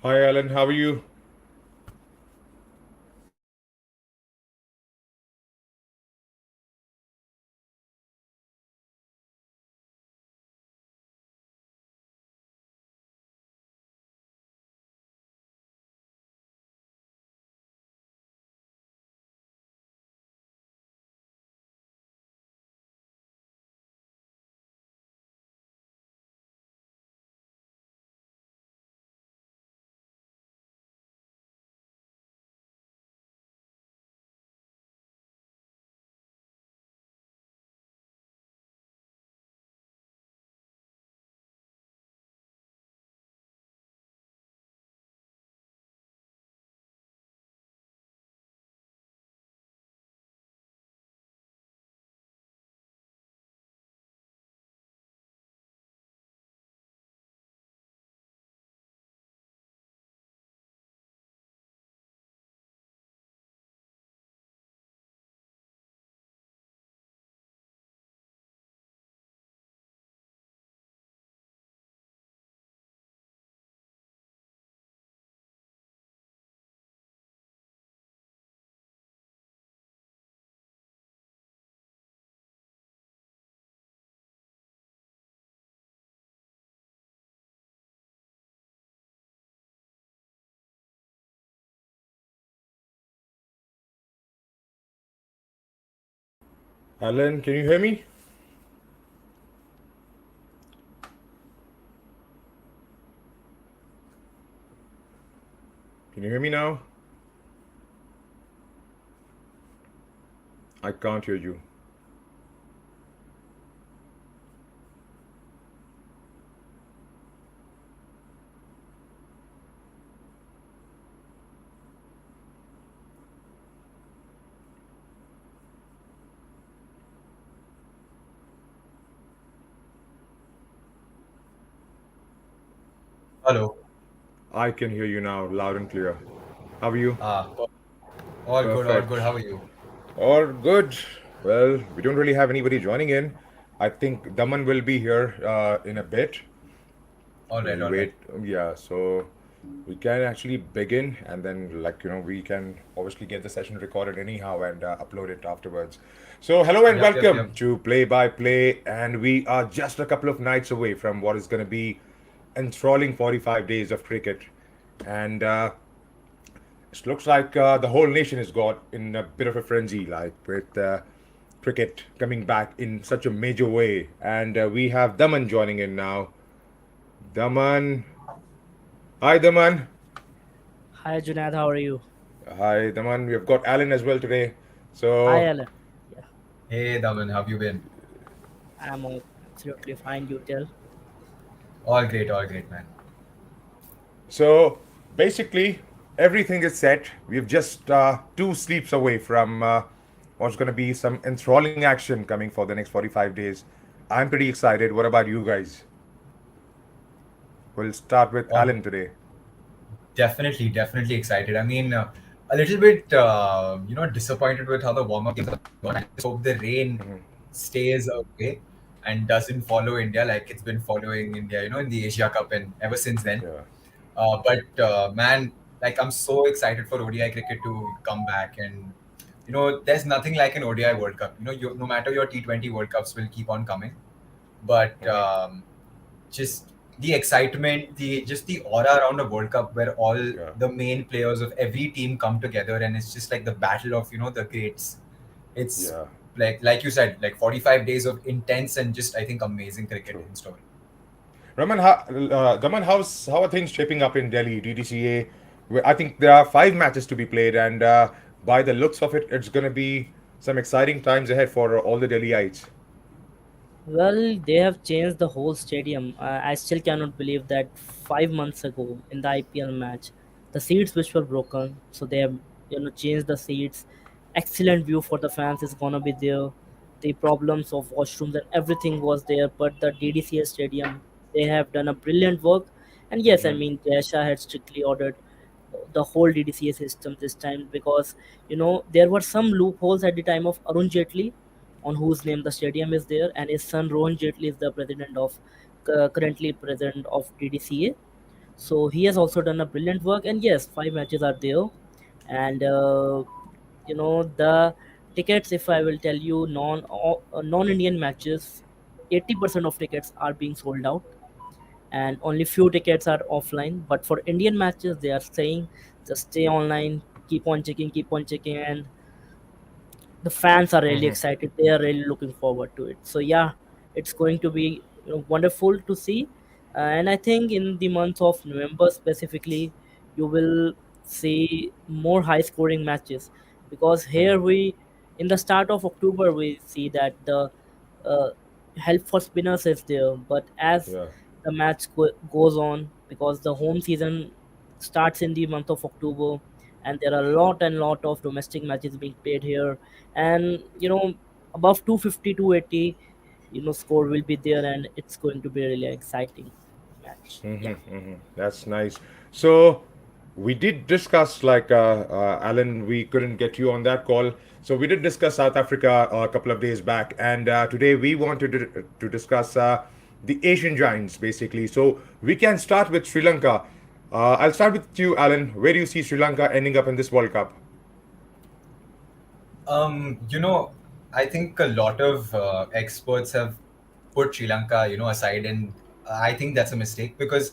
Hi, Alan. How are you? Alan, can you hear me? Can you hear me now? I can't hear you. Hello. I can hear you now, loud and clear. How are you? Ah, all good, all good. Perfect. How are you? All good. Well, we don't really have anybody joining in. I think Daman will be here in a bit. All right, We'll all right. wait. Yeah, so we can actually begin, and then, we can obviously get the session recorded anyhow and upload it afterwards. So, hello and Yep. welcome to Play by Play, and we are just a couple of nights away from what is going to be enthralling 45 days of cricket. And it looks like the whole nation has got in a bit of a frenzy, like with cricket coming back in such a major way. And we have Daman joining in now. Daman. Hi, Daman. Hi Junaid, how are you? Hi, Daman. We have got Alan as well today. Hi So, Alan. Yeah, Hey, Daman, how have you been? I'm absolutely fine. You tell. All great, man. so basically, everything is set. We've just two sleeps away from what's going to be some enthralling action coming for the next 45 days. I'm pretty excited. What about you guys? We'll start with Oh, Alan today. definitely excited. I mean, a little bit, disappointed with how the warm-up games are going. I just hope the rain stays away and doesn't follow India like it's been following India, in the Asia Cup and ever since then. Yeah. But man, like I'm so excited for ODI cricket to come back, and there's nothing like an ODI World Cup. No matter your T20 World Cups will keep on coming, but just the excitement, the aura around a World Cup where all Yeah. the main players of every team come together, and it's just like the battle of the greats. It's Yeah. like you said, like 45 days of intense and just I think amazing cricket True. in store. Daman, how are things shaping up in Delhi, DDCA? I think there are five matches to be played, and by the looks of it, it's going to be some exciting times ahead for all the Delhiites. Well, they have changed the whole stadium. I still cannot believe that 5 months ago in the IPL match, the seats which were broken, so they have changed the seats. Excellent view for the fans is gonna be there. The problems of washrooms and everything was there, but the DDCA stadium they have done a brilliant work. And yes, I mean Jasha had strictly ordered the whole DDCA system this time because there were some loopholes at the time of Arun Jaitley, on whose name the stadium is there, and his son Rohan Jaitley is the president of currently president of DDCA. So he has also done a brilliant work. And yes, 5 matches are there, and the tickets. If I will tell you, non-Indian matches, 80% of tickets are being sold out, and only few tickets are offline. But for Indian matches, they are saying just stay online, keep on checking, and the fans are really excited. They are really looking forward to it. So yeah, it's going to be wonderful to see. And I think in the month of November specifically, you will see more high scoring matches, because here we, in the start of October, we see that the uh, help for spinners is there. But as Yeah. the goes on, because the home season starts in the month of October, and there are a lot and lot of domestic matches being played here, and above 250, 280, score will be there, and it's going to be a really exciting match. Yeah. That's nice. So we did discuss, like Alan, we couldn't get you on that call. So we did discuss South Africa a couple of days back, and today we wanted to discuss the Asian giants, basically. So we can start with Sri Lanka. I'll start with you, Alan. Where do you see Sri Lanka ending up in this World Cup? You know, I think a lot of experts have put Sri Lanka, aside, and I think that's a mistake because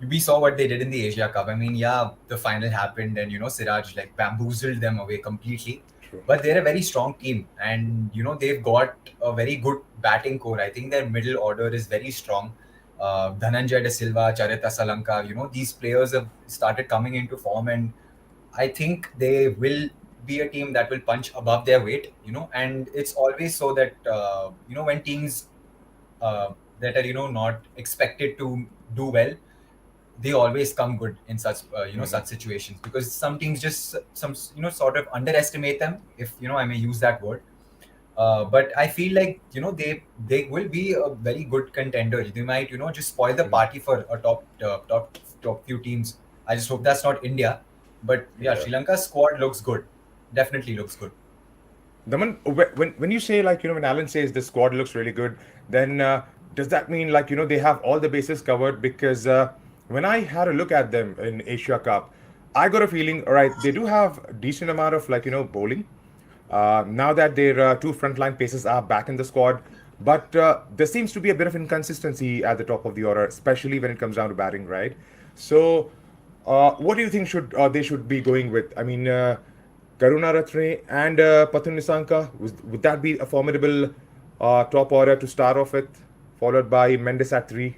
we saw what they did in the Asia Cup. I mean, yeah, the final happened, and Siraj like bamboozled them away completely. True. But they're a very strong team, and they've got a very good batting core. I think their middle order is very strong. Dhananjay De Silva, Charita Salanka, these players have started coming into form, and I think they will be a team that will punch above their weight, and it's always so that, when teams that are, not expected to do well, they always come good in such, such situations, because some teams just sort of underestimate them, if, I may use that word. But I feel like, they will be a very good contender. They might, just spoil the party for a top few teams. I just hope that's not India. But yeah, Yeah. Sri Lanka's squad looks good. Definitely looks good. Daman, when you say, like, when Alan says the squad looks really good, then does that mean, like, they have all the bases covered? Because when I had a look at them in Asia Cup, I got a feeling, all right, they do have a decent amount of, like, bowling. Now that their two frontline paces are back in the squad, but there seems to be a bit of inconsistency at the top of the order, especially when it comes down to batting, right? So, what do you think should they should be going with? I mean, Karuna Ratne and Pathun Nisanka, would that be a formidable top order to start off with, followed by Mendes at three?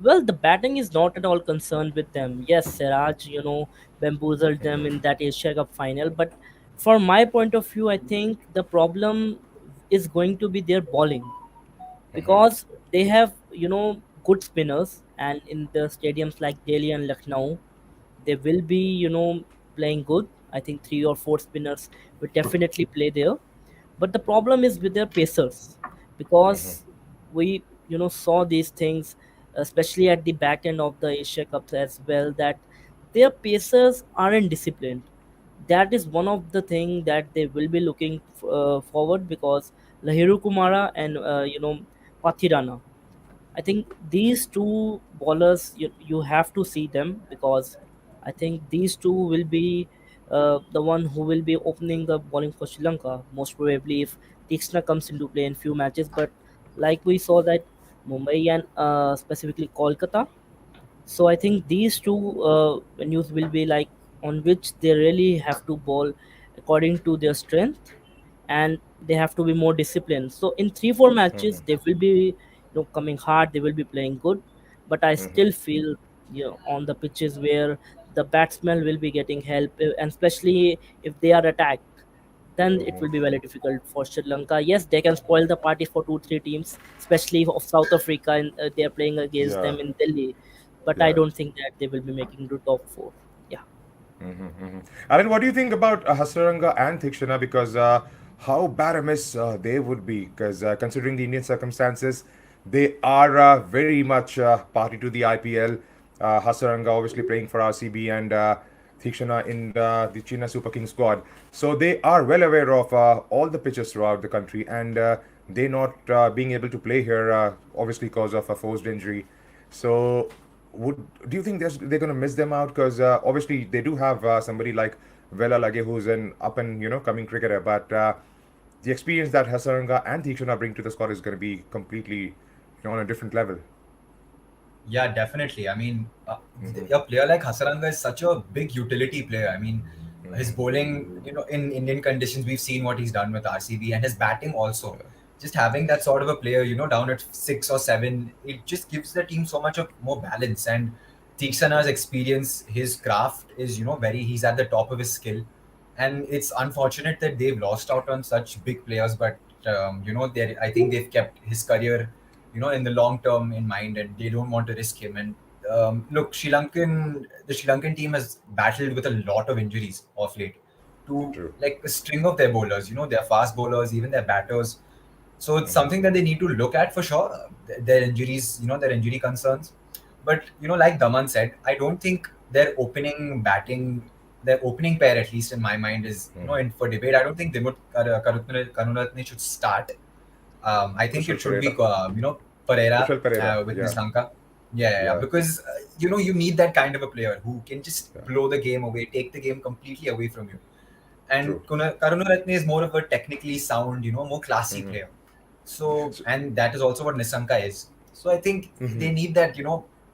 Well, the batting is not at all concerned with them. Yes, Siraj, bamboozled them in that Asia Cup final. But from my point of view, I think the problem is going to be their bowling, because they have, good spinners, and in the stadiums like Delhi and Lucknow, they will be, playing good. I think three or four spinners will definitely play there. But the problem is with their pacers, because we, saw these things, especially at the back end of the Asia Cups as well, that their pacers aren't disciplined. That is one of the thing that they will be looking forward, because Lahiru Kumara and Pathirana, I think these two bowlers, you have to see them, because I think these two will be the one who will be opening the bowling for Sri Lanka, most probably if Tixna comes into play in few matches. But like we saw that Mumbai and specifically Kolkata, so I think these two venues will be like on which they really have to bowl according to their strength, and they have to be more disciplined. So in 3 4 matches they will be coming hard, they will be playing good, but I still feel on the pitches where the batsmen will be getting help, and especially if they are attacked, then it will be very difficult for Sri Lanka. Yes, they can spoil the party for 2 3 teams, especially of South Africa, and they are playing against Yeah, them in Delhi. But I yeah. don't think that they will be making the top four. Yeah. Alan, what do you think about Hasaranga and Thikshana? Because how bad a miss they would be. Because considering the Indian circumstances, they are very much party to the IPL. Hasaranga obviously playing for RCB, and Thikshana in the China Super King squad. So they are well aware of all the pitches throughout the country, and they not being able to play here, obviously because of a forced injury. So would do you think they're going to miss them out? Because obviously they do have somebody like Vela Lage, who's an up and coming cricketer, but the experience that Hasaranga and Tikshana bring to the squad is going to be completely on a different level. Yeah, definitely. I mean, Mm-hmm. a player like Hasaranga is such a big utility player. I mean, his Mm-hmm. bowling, in Indian conditions, we've seen what he's done with RCB, and his batting also. Just having that sort of a player, down at 6 or 7, it just gives the team so much of more balance. And Tikshana's experience, his craft is, he's at the top of his skill. And it's unfortunate that they've lost out on such big players, but, I think they've kept his career in the long term in mind, and they don't want to risk him. And look, the Sri Lankan team has battled with a lot of injuries of late to True. like a string of their bowlers, their fast bowlers, even their batters. So it's Mm-hmm. something that they need to look at for sure. Their injuries, their injury concerns. But like Daman said, I don't think their opening pair, at least in my mind, is Mm-hmm. in for debate. I don't think Karunaratne should start. I think Kushal it should be, Pereira. Pereira Kushal Pereira. with Yeah. Sri Lanka. Yeah. Yeah. Because, you need that kind of a player who can just Yeah. blow the game away, take the game completely away from you. And True. Karunaratne is more of a technically sound, more classy Mm-hmm. player. So, So, and that is also what Nisanka is. So I think mm-hmm. they need that,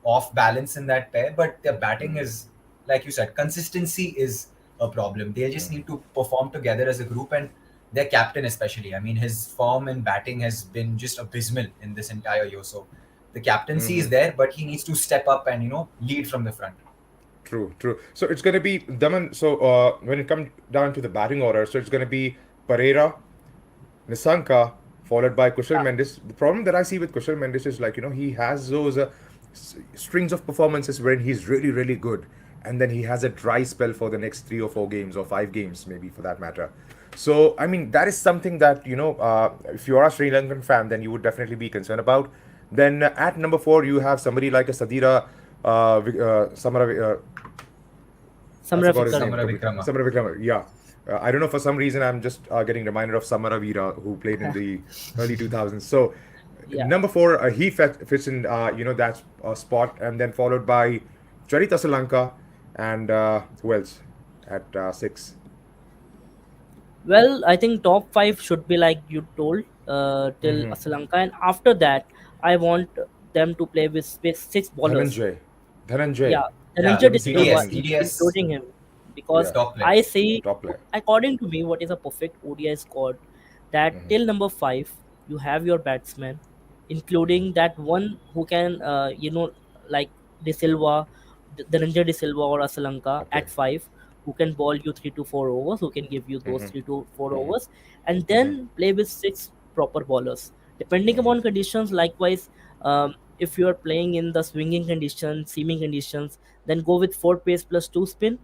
off balance in that pair, but their batting Mm-hmm. is, like you said, consistency is a problem. They just need to perform together as a group, and their captain especially. I mean, his form in batting has been just abysmal in this entire year. So the captaincy Mm-hmm. is there, but he needs to step up and, lead from the front. True, true. So it's going to be Daman. So when it comes down to the batting order, so it's going to be Pereira, Nisanka, followed by Kushal Yeah. Mendes. The problem that I see with Kushal Mendes is like, he has those strings of performances wherein he's really, really good. And then he has a dry spell for the next 3 or 4 games or 5 games, maybe for that matter. So, I mean, that is something that, if you are a Sri Lankan fan, then you would definitely be concerned about. Then at number 4, you have somebody like a Sadira Samara. I Samra forgot his Fikar. name Samara completely. Vikrama. Samara Vikrama. Yeah. I don't know, for some reason I'm just getting reminded of Samara Veera, who played in the early 2000s. So Yeah. number 4, he fits in that spot, and then followed by Charita Salanka and who else at 6. Well, I think top five should be like you told, till Mm-hmm. Sri Lanka, and after that, I want them to play with six bowlers. Dhananjay. Dhananjay. Yeah, Yeah, Dhananjay Let me De see that Silva, TDS, Dhananjay. TDS, including him, because Yeah. top player. I see, Top player. according to me, what is a perfect ODI squad, that till number five, you have your batsmen, including that one who can, like De Silva, Dhananjay De Silva or Asalanka Okay. at five, who can ball you 3 to 4 overs, who can give you those Mm-hmm. 3 to 4 overs, and Mm-hmm. then play with six proper bowlers. Depending Mm-hmm. upon conditions, likewise, if you are playing in the swinging conditions, seaming conditions, then go with 4 pace plus 2 spin.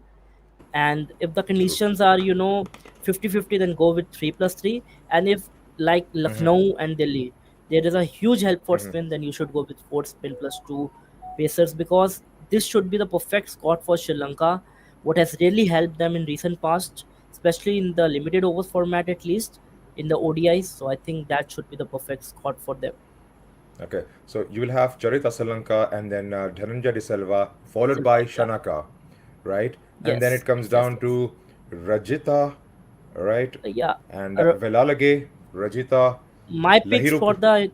And if the True. conditions are 50-50, then go with 3 plus 3. And if, like Mm-hmm. Lucknow and Delhi, there is a huge help for Mm-hmm. spin, then you should go with 4 spin plus 2 pacers, because this should be the perfect squad for Sri Lanka. What has really helped them in recent past, especially in the limited overs format, at least in the ODIs. So I think that should be the perfect squad for them. Okay. So you will have Charita Salanka and then Dhananjay De Silva, followed Silva, by yeah. Shanaka, right? And then Yes, it comes yes, down yes. to Rajita, right? Yeah. And Uh, Velalage, Rajita, my picks for Lahiru.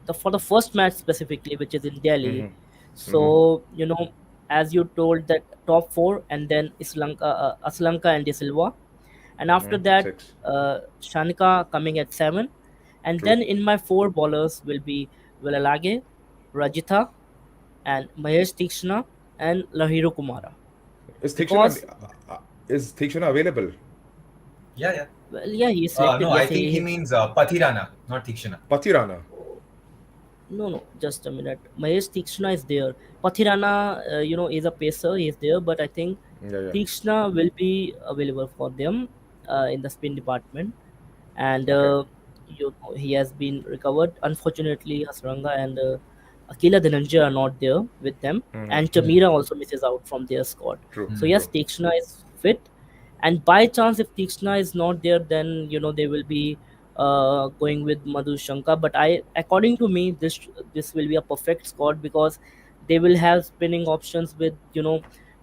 the first match specifically, which is in Delhi. Mm-hmm. Mm-hmm. So as you told, that top four, and then Aslanka and De Silva, and after Mm-hmm. that, 6. Shanika coming at seven, and True. then in my four bowlers will be Velalage, Rajitha, and Mahesh Tikshna and Lahiru Kumara, Is Thikshana because available? Yeah, yeah. well, yeah, he is selected. No, I Yes, think he he means Pathirana, not Tikshana. Patirana. No, no, just a minute. Mahesh Tikshna is there. Pathirana, is a pacer. He is there, but I think Yeah, yeah. Tikshna will be available for them in the spin department. And Okay. he has been recovered. Unfortunately, Hasranga and Akila Dhananjay are not there with them, Mm-hmm. and Chamira also misses out from their squad. True. So Hmm. yes, True. Tikshna is fit, and by chance, if Tikshna is not there, then they will be going with Madhu Shankar. But according to me, this will be a perfect squad, because They will have spinning options with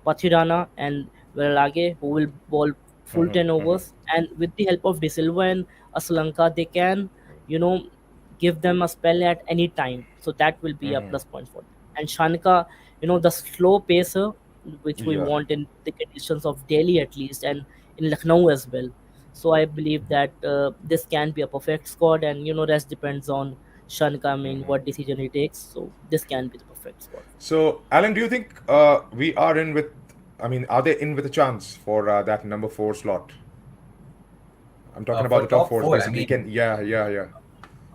Pathirana and Verlage, who will bowl full 10 overs, and with the help of De Silva and Srilanka, they can you know give them a spell at any time. So that will be a plus point for them. And Shanika, the slow pacer, which we Yeah. want in the conditions of Delhi at least, and in Lucknow as well. So I believe that this can be a perfect squad, and rest depends on Shanika. I mean, what decision he takes. So this can be the perfect squad. So, Alan, do you think we are in with? I mean, are they in with a chance for that number four slot? I'm talking about For the top top fours, four, I basically. mean, Can yeah, yeah, yeah.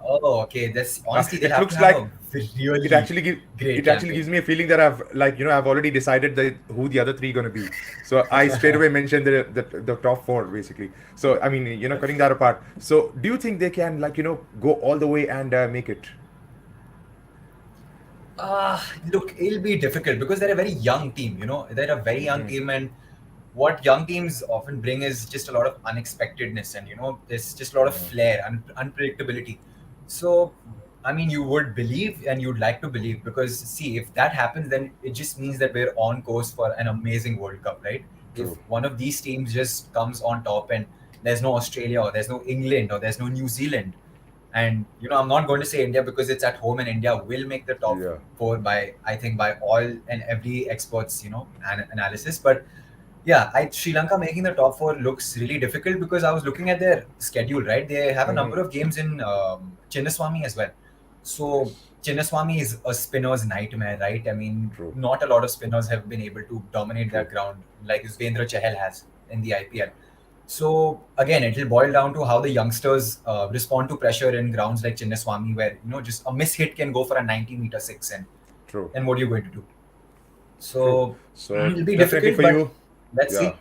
oh, okay. This honestly, they'll It have to looks have like a it really actually give great it actually campaign. gives me a feeling that I've already decided who the other three gonna be. So I straight away mentioned the top four basically. So I mean, cutting that apart. So do you think they can go all the way and make it? Look, it'll be difficult because they're a very young team. They're a very young team, and what young teams often bring is just a lot of unexpectedness, and there's just a lot of flair and unpredictability. So, I mean, you would believe and you'd like to believe, because see, if that happens, then it just means that we're on course for an amazing World Cup, right? If True. one of these teams just comes on top and there's no Australia or there's no England or there's no New Zealand, and I'm not going to say India because it's at home, and India will make the top Yeah. four by, I think, by all and every expert's analysis. But yeah, Sri Lanka making the top four looks really difficult because I was looking at their schedule. Right, they have a number of games in Chinnaswamy as well. So Yes. Chinnaswamy is a spinner's nightmare, right? I mean, True. not a lot of spinners have been able to dominate True. that ground like Yuzvendra Chahal has in the IPL. So again, it'll boil down to how the youngsters respond to pressure in grounds like Chinnaswamy, where just a miss hit can go for a 90-meter six, and True. then what are you going to do? True. So So it'll be definitely difficult, for but you. let's Yeah. see.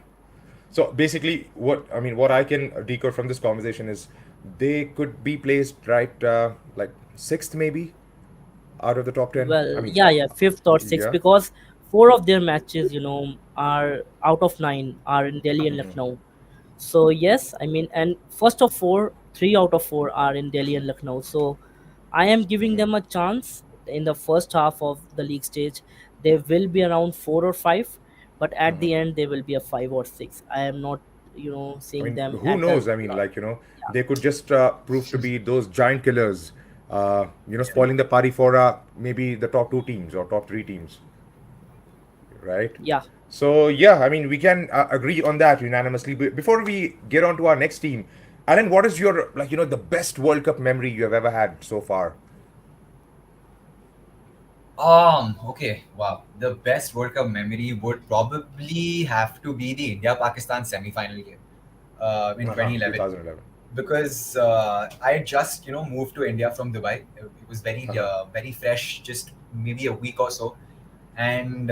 So basically, what I can decode from this conversation is they could be placed right, like sixth maybe out of the top 10. I Well, mean, yeah, fifth or sixth, yeah. because four of their matches, are out of nine are in Delhi and Lucknow. So yes, I mean, and first of four, three out of four are in Delhi and Lucknow. So I am giving them a chance in the first half of the league stage. They will be around four or five, but at the end they will be a five or six. I am not, I seeing mean, them who at the knows? I mean, last. Yeah, they could just prove to be those giant killers, Yeah. spoiling the party for maybe the top two teams or top three teams, right? yeah. So yeah, I mean, we can agree on that unanimously. Before we get on to our next team, Alan, what is your the best World Cup memory you have ever had so far? Okay, wow. The best World Cup memory would probably have to be the India-Pakistan semi-final game in Uh-huh, 2011, 2011. because I had just moved to India from Dubai. It was Uh-huh. very fresh, just maybe a week or so, and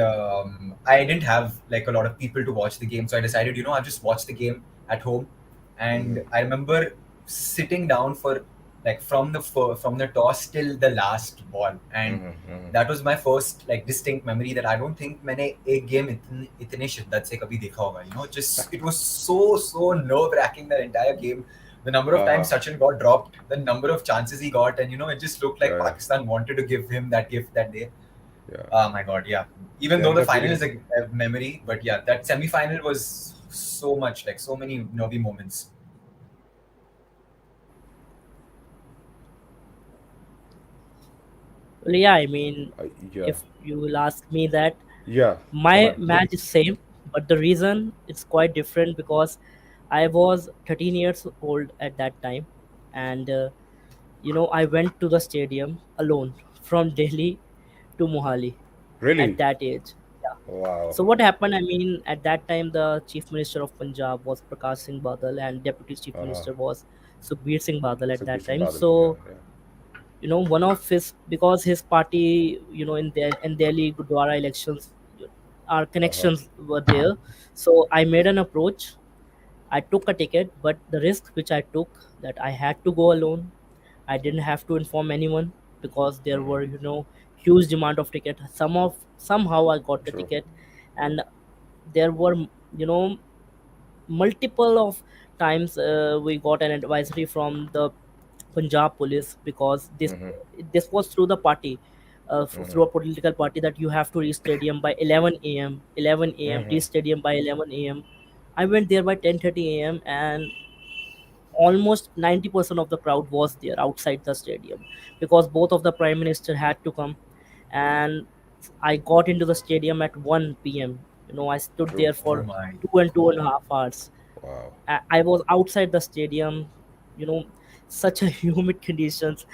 I didn't have like a lot of people to watch the game, so I decided I'll just watch the game at home. And I remember sitting down for like from the toss till the last ball, and that was my first like distinct memory that I don't think मैंने एक game इतने शिद्दत से कभी देखा होगा. Just it was so nerve wracking, that entire game. The number of Uh-huh. times Sachin got dropped, the number of chances he got, and it just looked like Yeah, Pakistan wanted to give him that gift that day. yeah. Oh my god, yeah. Even They though ended the up final leading. is a memory, but yeah, that semi-final was so much, like so many nervy moments. Well, yeah, I mean, Yeah, if you will ask me that, yeah. Come my on. match is same, but the reason it's quite different because I was 13 years old at that time, and I went to the stadium alone from Delhi to Mohali at Really? that age. Yeah. Wow. So what happened? I mean, at that time, the Chief Minister of Punjab was Prakash Singh Badal, and Deputy Chief Uh-huh. Minister was Sukhbir Singh Badal at Sukhbir that Singh time. Badal. Yeah, So yeah. one of his, because his party, in Delhi Gurdwara elections, our Uh-huh. connections were there. So I made an approach. I took a ticket, but the risk which I took, that I had to go alone. I didn't have to inform anyone because there were huge demand of ticket. Somehow I got the True. ticket, and there were you know multiple of times we got an advisory from the Punjab police, because this was through the party. through a political party that you have to reach stadium by 11 a.m. 11 a.m. Reach stadium by 11 a.m. I went there by 10:30 a.m. and almost 90% of the crowd was there outside the stadium because both of the prime minister had to come. And I got into the stadium at 1 p.m. I stood True. there Oh for my. 2.5 hours. Wow. I was outside the stadium, you know, such a humid conditions.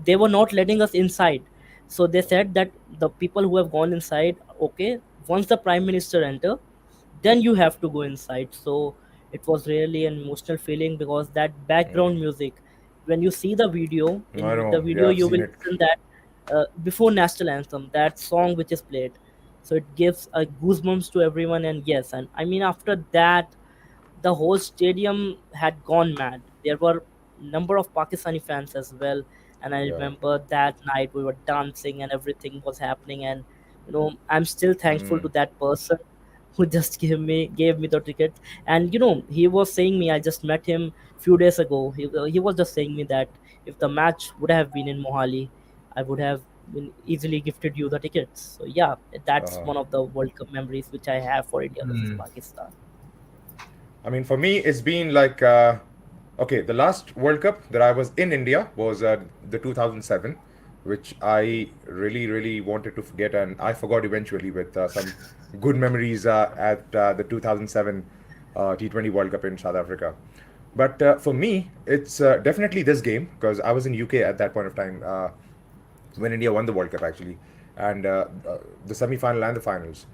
They were not letting us inside. So they said that the people who have gone inside, okay, once the prime minister enter, then you have to go inside. So it was really an emotional feeling because that background music, when you see the video, I in the know. video Yeah, I've you will seen it. listen that before national anthem, that song which is played. So it gives goosebumps to everyone. And yes, and I mean after that the whole stadium had gone mad. There were number of Pakistani fans as well, and I Yeah. remember that night we were dancing and everything was happening. And I'm still thankful to that person who just gave me the tickets. And he was saying me. I just met him few days ago. He was just saying me that if the match would have been in Mohali, I would have been easily gifted you the tickets. So yeah, that's one of the World Cup memories which I have for India versus Hmm. Pakistan. I mean, for me, it's been like, okay, the last World Cup that I was in India was the 2007, which I really, really wanted to forget, and I forgot eventually with some good memories at the 2007 T20 World Cup in South Africa. But for me, it's definitely this game because I was in UK at that point of time when India won the World Cup actually, and the semi-final and the finals.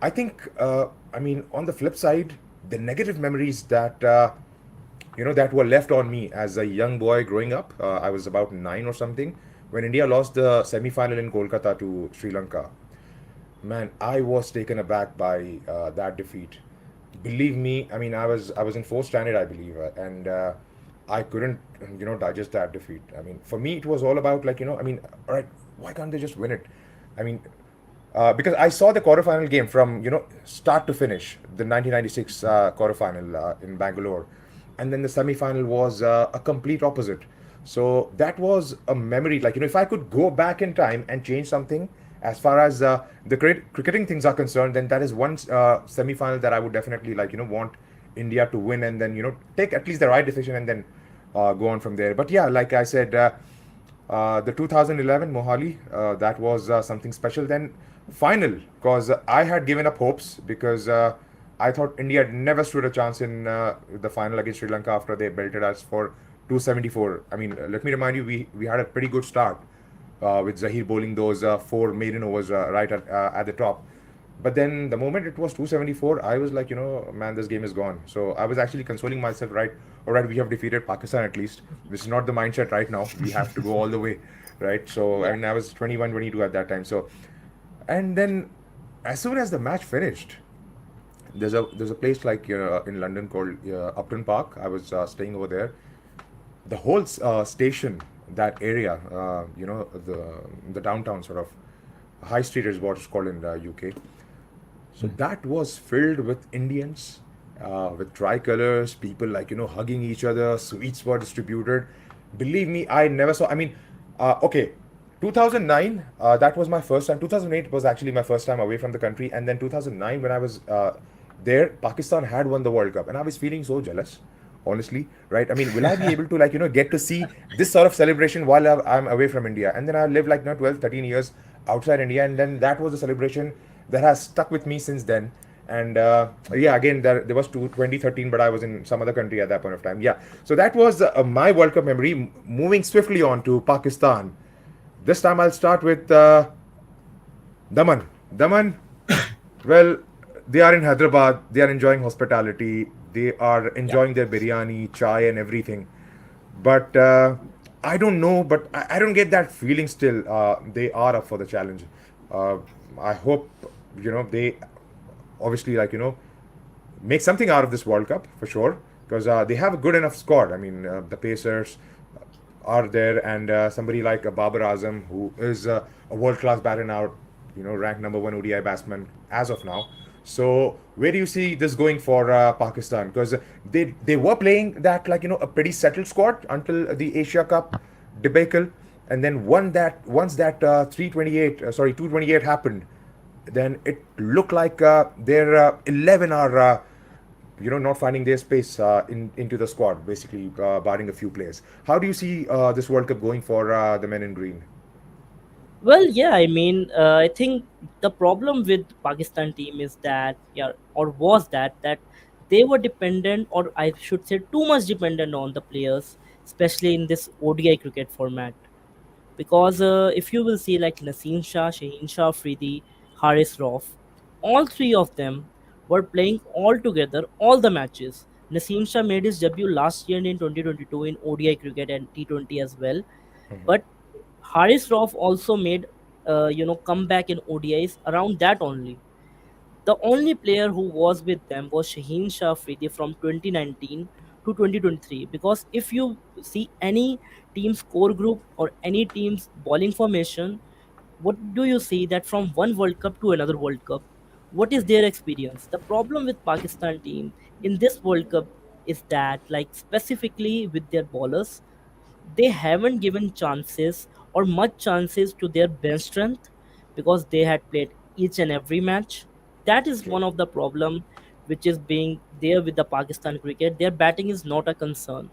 I think, I mean, on the flip side, the negative memories that that were left on me as a young boy growing up. I was about 9 or something when India lost the semi-final in Kolkata to Sri Lanka. Man, I was taken aback by that defeat. Believe me, I mean, I was in fourth standard, I believe, and I couldn't digest that defeat. I mean, for me, it was all about like I mean, all right, why can't they just win it? I mean, because I saw the quarterfinal game from start to finish, the 1996 quarterfinal in Bangalore, and then the semi-final was a complete opposite. So that was a memory. Like if I could go back in time and change something as far as the cricketing things are concerned, then that is one semi-final that I would definitely like want India to win and then take at least the right decision and then go on from there. But yeah, like I said. The 2011 Mohali, that was something special. Then final, because I had given up hopes because I thought India had never stood a chance in the final against Sri Lanka after they belted us for 274. I mean, let me remind you, we had a pretty good start with Zahir bowling those four maiden overs right at the top. But then the moment it was 274, I was like, man, this game is gone. So I was actually consoling myself, right? All right, we have defeated Pakistan at least. This is not the mindset right now. We have to go all the way, right? So, I Yeah. mean, I was 21, 22 at that time. So, and then as soon as the match finished, there's a place like in London called Upton Park. I was staying over there. The whole station, that area, the downtown sort of high street is what it's called in the UK. So that was filled with Indians, with tricolors, people like hugging each other. Sweets were distributed. Believe me, I never saw. I mean, okay, 2009. That was my first time. 2008 was actually my first time away from the country, and then 2009 when I was there, Pakistan had won the World Cup, and I was feeling so jealous. Honestly, right? I mean, will I be able to like get to see this sort of celebration while I'm away from India? And then I lived like 12, 13 years outside India, and then that was a celebration that has stuck with me since then. And yeah, again, there was 2013, but I was in some other country at that point of time. Yeah, so that was my World Cup memory. Moving swiftly on to Pakistan. This time I'll start with Daman. Daman, well, they are in Hyderabad. They are enjoying hospitality. They are Yeah. enjoying their biryani, chai, and everything. But I don't know. But I don't get that feeling still. They are up for the challenge. Uh, I hope they obviously like make something out of this World Cup for sure because they have a good enough squad. I mean, the Pacers are there, and somebody like Babar Azam, who is a world-class batter now, ranked number one ODI batsman as of now. So where do you see this going for Pakistan? Because they were playing that like a pretty settled squad until the Asia Cup debacle, and then once that 328 sorry 228 happened, then it looked like their 11 are not finding their space into the squad, basically barring a few players. How do you see this World Cup going for the men in green? Well, yeah, I mean, I think the problem with Pakistan team is that, yeah, or was that they were dependent, or I should say, too much dependent on the players, especially in this ODI cricket format. Because if you will see like Naseem Shah, Shaheen Shah Afridi, Haris Rauf, all three of them were playing all together all the matches. Naseem Shah made his debut last year in 2022 in ODI cricket and T20 as well, but Haris Rauf also made comeback in ODIs around that only. The only player who was with them was Shaheen Shah Afridi from 2019 to 2023. Because if you see any team's core group or any team's bowling formation, what do you see that from one World Cup to another World Cup? What is their experience? The problem with Pakistan team in this World Cup is that, like specifically with their bowlers, they haven't given chances or much chances to their bench strength because they had played each and every match. That is True. one of the problem which is being there with the Pakistan cricket. Their batting is not a concern,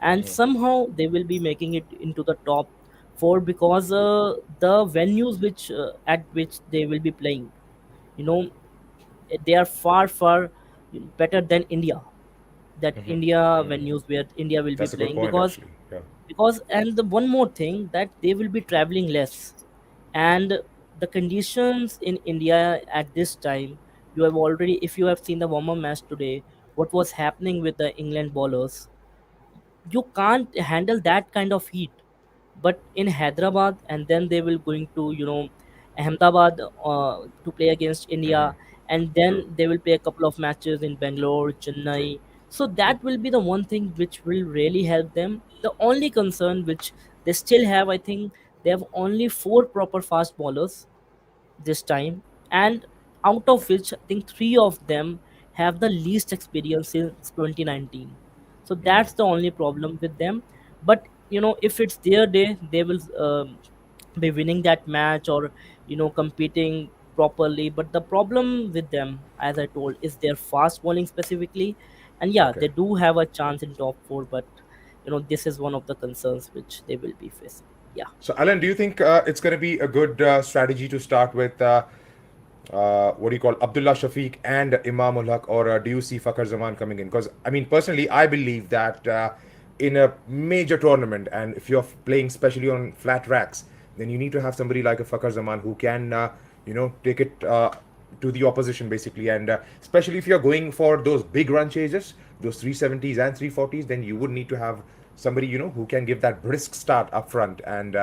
and somehow they will be making it into the top four because the venues which at which they will be playing, you know, they are far better than India. That India venues where India will be That's a good playing, point, actually. Yeah. because and the one more thing that they will be traveling less, and the conditions in India at this time, you have already, if you have seen the warm-up match today, what was happening with the England bowlers, you can't handle that kind of heat. But in Hyderabad, and then they will going to Ahmedabad to play against India, and then True. they will play a couple of matches in Bangalore, Chennai. True. So that will be the one thing which will really help them. The only concern which they still have, I think, they have only four proper fast bowlers this time, and out of which I think three of them have the least experience since 2019. So that's the only problem with them. But if it's their day, they will be winning that match or competing properly. But the problem with them, as I told, is their fast bowling specifically. And yeah, Okay. they do have a chance in top four, but this is one of the concerns which they will be facing. Yeah. So, Alan, do you think it's going to be a good strategy to start with what do you call Abdullah Shafiq and Imam ul Haq, or do you see Fakhar Zaman coming in? Because I mean, personally, I believe that in a major tournament, and if you're playing especially on flat racks, then you need to have somebody like a Fakhar Zaman who can, take it to the opposition basically, and especially if you're going for those big run chases, those 370s and 340s, then you would need to have somebody who can give that brisk start up front, and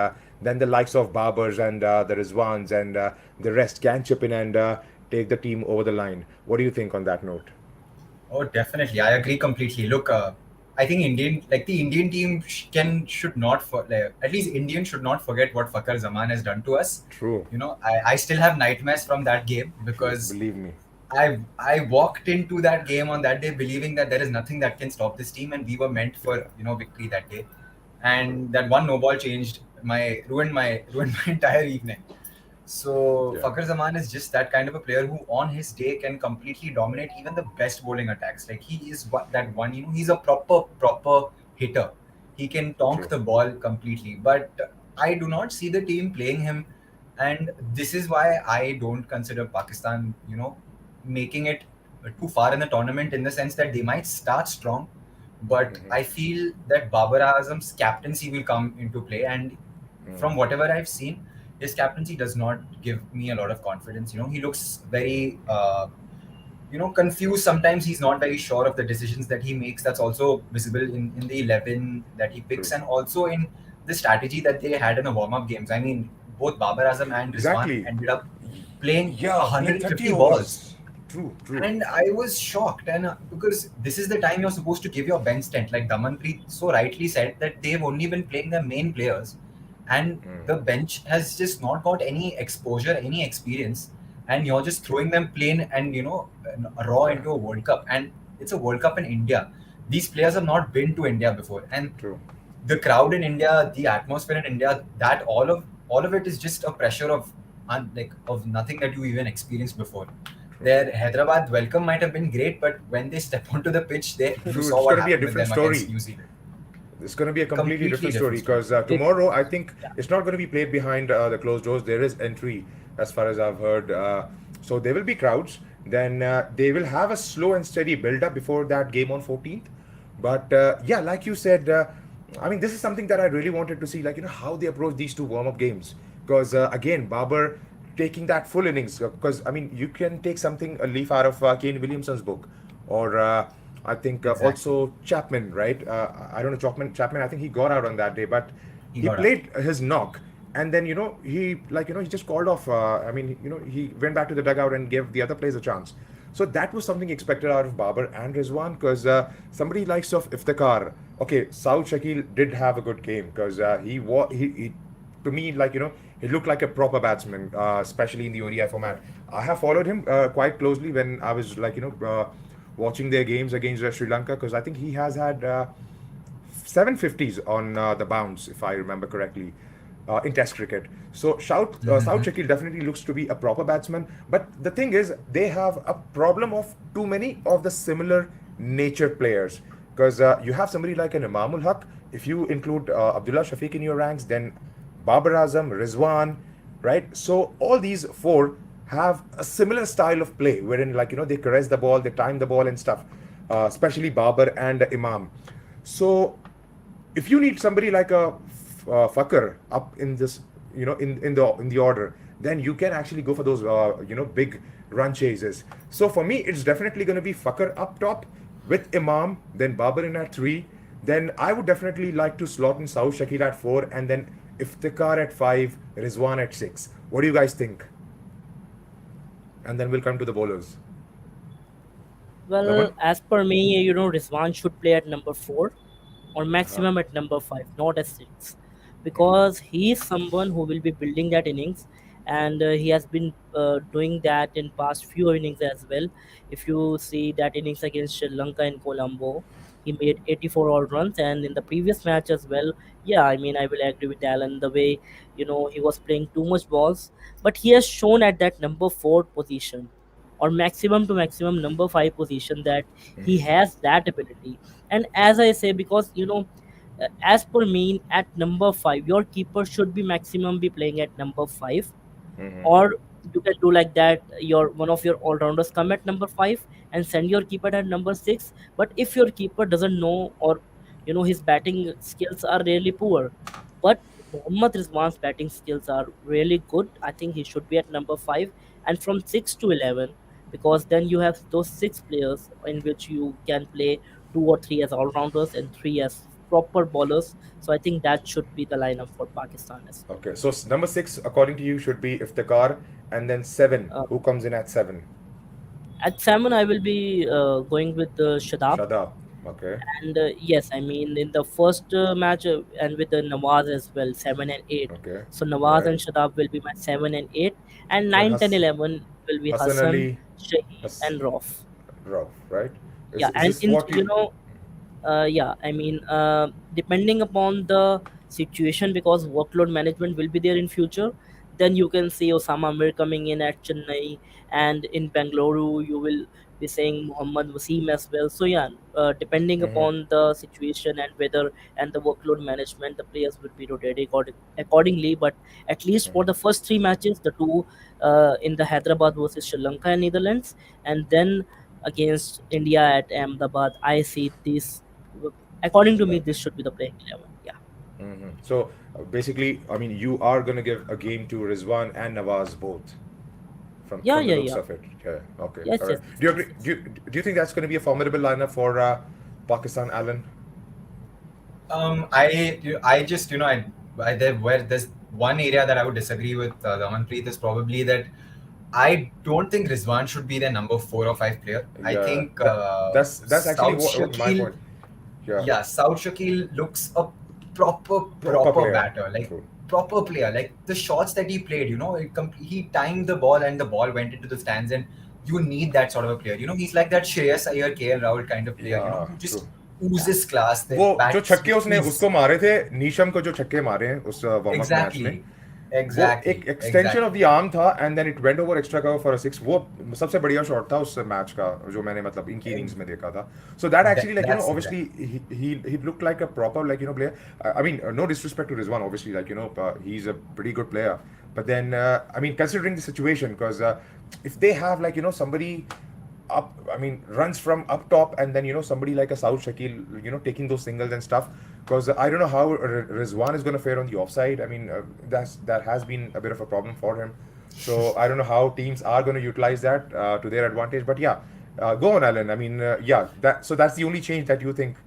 then the likes of Barbers and the Rizwans and the rest can chip in and take the team over the line. What do you think on that note? Oh, definitely. I agree completely. Look, I think the Indian team should not, at least Indians should not forget what Fakhar Zaman has done to us. True. I still have nightmares from that game True, because believe me. I walked into that game on that day believing that there is nothing that can stop this team, and we were meant for victory that day. True. And that one no ball changed ruined my entire evening. So Yeah. Fakhar Zaman is just that kind of a player who, on his day, can completely dominate even the best bowling attacks. Like, he is that one. He's a proper hitter. He can tonk True. the ball completely. But I do not see the team playing him, and this is why I don't consider Pakistan, making it too far in the tournament, in the sense that they might start strong, but I feel that Babar Azam's captaincy will come into play, and from whatever I've seen, his captaincy does not give me a lot of confidence. He looks very, confused. Sometimes he's not very sure of the decisions that he makes. That's also visible in the 11 that he True. picks, and also in the strategy that they had in the warm-up games. I mean, both Babar Azam and Rizwan Exactly. ended up playing Yeah, playing 30 150 balls. overs. True. True. And I was shocked, and because this is the time you're supposed to give your bench strength. Like Damanpreet so rightly said, that they've only been playing their main players, and the bench has just not got any exposure, any experience, and you're just throwing them plain and raw Yeah. into a World Cup, and it's a World Cup in India. These players have not been to India before, and True. the crowd in India, the atmosphere in India, that all of it is just a pressure of of nothing that you even experienced before. Their Hyderabad welcome might have been great, but when they step onto the pitch, you Dude, saw it's what going to be a happened with different them against story. New Zealand. It's going to be a completely Completely different story different story. because It, tomorrow I think yeah. it's not going to be played behind the closed doors. There is entry, as far as I've heard. So there will be crowds. Then they will have a slow and steady build up before that game on 14th. But yeah, like you said, I mean, this is something that I really wanted to see, like, how they approach these two warm up games. Because again, Babar taking that full innings, because I mean, you can take something, a leaf out of Kane Williamson's book, or I think Exactly. also Chapman, right? I don't know Chapman. Chapman, I think he got out on that day, but He he got out. played his knock, and then he he just called off. I mean, he went back to the dugout and gave the other players a chance. So that was something expected out of Babar and Rizwan, because somebody likes of Iftikhar. Okay, Saud Shakil did have a good game because he to me, like, he looked like a proper batsman, especially in the ODI format. I have followed him quite closely when I was, like, watching their games against Sri Lanka, because I think he has had 750s on the bounce, if I remember correctly, in Test cricket. So South Mm-hmm. Shakil definitely looks to be a proper batsman. But the thing is, they have a problem of too many of the similar nature players. Because you have somebody like an Imamul Haq. If you include Abdullah Shafiq in your ranks, then Babar Azam, Rizwan, right? So all these four have a similar style of play, wherein, like, they caress the ball, they time the ball and stuff. Especially Babar and Imam. So if you need somebody like a fucker up in this, in the order, then you can actually go for those big run chases. So for me, it's definitely going to be fucker up top with Imam, then Babar in at 3. Then I would definitely like to slot in Saud Shakil at 4, and then Iftikhar at 5, Rizwan at 6. What do you guys think? And then we'll come to the bowlers. Well, Naman? as per me, Rizwan should play at number 4 or Uh-huh. maximum at number 5, not at 6, because he is someone who will be building that innings, and he has been doing that in past few innings as well. If you see that innings against Sri Lanka in Colombo, he made 84 all runs, and in the previous match as well. Yeah, I mean, I will agree with Alan the way he was playing too much balls, but he has shown at that number 4 position or maximum to maximum number 5 position that he has that ability. And as I say, because as per me, at number 5 your keeper should be maximum be playing at number 5, Mm-hmm. or you can do like that, your one of your all-rounders come at number 5 and send your keeper at number 6. But if your keeper doesn't know, or his batting skills are really poor, but Mohammad Rizwan's batting skills are really good, I think he should be at number 5, and from 6 to 11, because then you have those 6 players in which you can play 2 or 3 as all-rounders and 3 as proper bowlers. So I think that should be the lineup for Pakistan as well. Okay, so number 6, according to you, should be Iftikhar, and then 7. Uh, Who comes in at 7? At salmon, I will be going with Shadab. Shadab. Okay. And yes, I mean, in the first match, and with the Nawaz as well, 7 and 8. Okay. So Nawaz Right. and Shadab will be my 7 and 8. And Then 9, 10, 11 will be Hassan Hassan, Ali, Shaheen, Has and Rauf. Rauf, right? Yeah, Is and this in, what you? yeah, I mean, depending upon the situation, because workload management will be there in future, then you can see Osama Mir coming in at Chennai, and in Bangalore you will be saying Muhammad Wasim as well. So yeah, depending Mm-hmm. upon the situation and weather and the workload management, the players will be rotated accordingly. But at least for the first 3 matches, the two in the Hyderabad versus Sri Lanka and Netherlands, and then against India at Ahmedabad, I see this. According to me, Right. this should be the playing 11. Yeah, Mm-hmm. So basically, I mean, you are gonna give a game to Rizwan and Nawaz both, from yeah, the yeah, looks yeah. of it. Yeah. Okay. Yes, All right. yes, yes, Do you yes, agree? yes. Do you think that's gonna be a formidable lineup for Pakistan, Alan? I just there's one area that I would disagree with Damanpreet is probably that I don't think Rizwan should be their number 4 or 5 player. I Yeah. think That's actually South what my Shakil, point. Yeah. yeah, South Shakil looks a proper Proper proper player. batter, like True. proper player. Like the shots that he played, he timed the ball and the ball went into the stands, and you need that sort of a player. He's like that Shreyas Iyer, KL Rahul kind of player. Yeah. You just True. oozes class. The वो जो bats छक्के उसने ooze. उसको मारे थे, Neesham को जो छक्के मारे हैं उस वार्म अप मैच में, Exactly. वो एक Exactly. Extension of the Exactly. Arm था and then it went over extra cover for a six. वो सबसे बढ़िया शॉट था उस मैच का जो मैंने मतलब इनकी इनिंग्स में देखा था. So that actually like That's obviously he looked like a proper like player. I mean no disrespect to Rizwan, obviously like he's a pretty good player, but then I mean considering the situation, because if they have like somebody up, I mean, runs from up top, and then somebody like a Saud Shakil, taking those singles and stuff. Because I don't know how Rizwan is going to fare on the offside. I mean, that has been a bit of a problem for him. So I don't know how teams are going to utilize that to their advantage. But yeah, go on, Alan. I mean, yeah, that's the only change that you think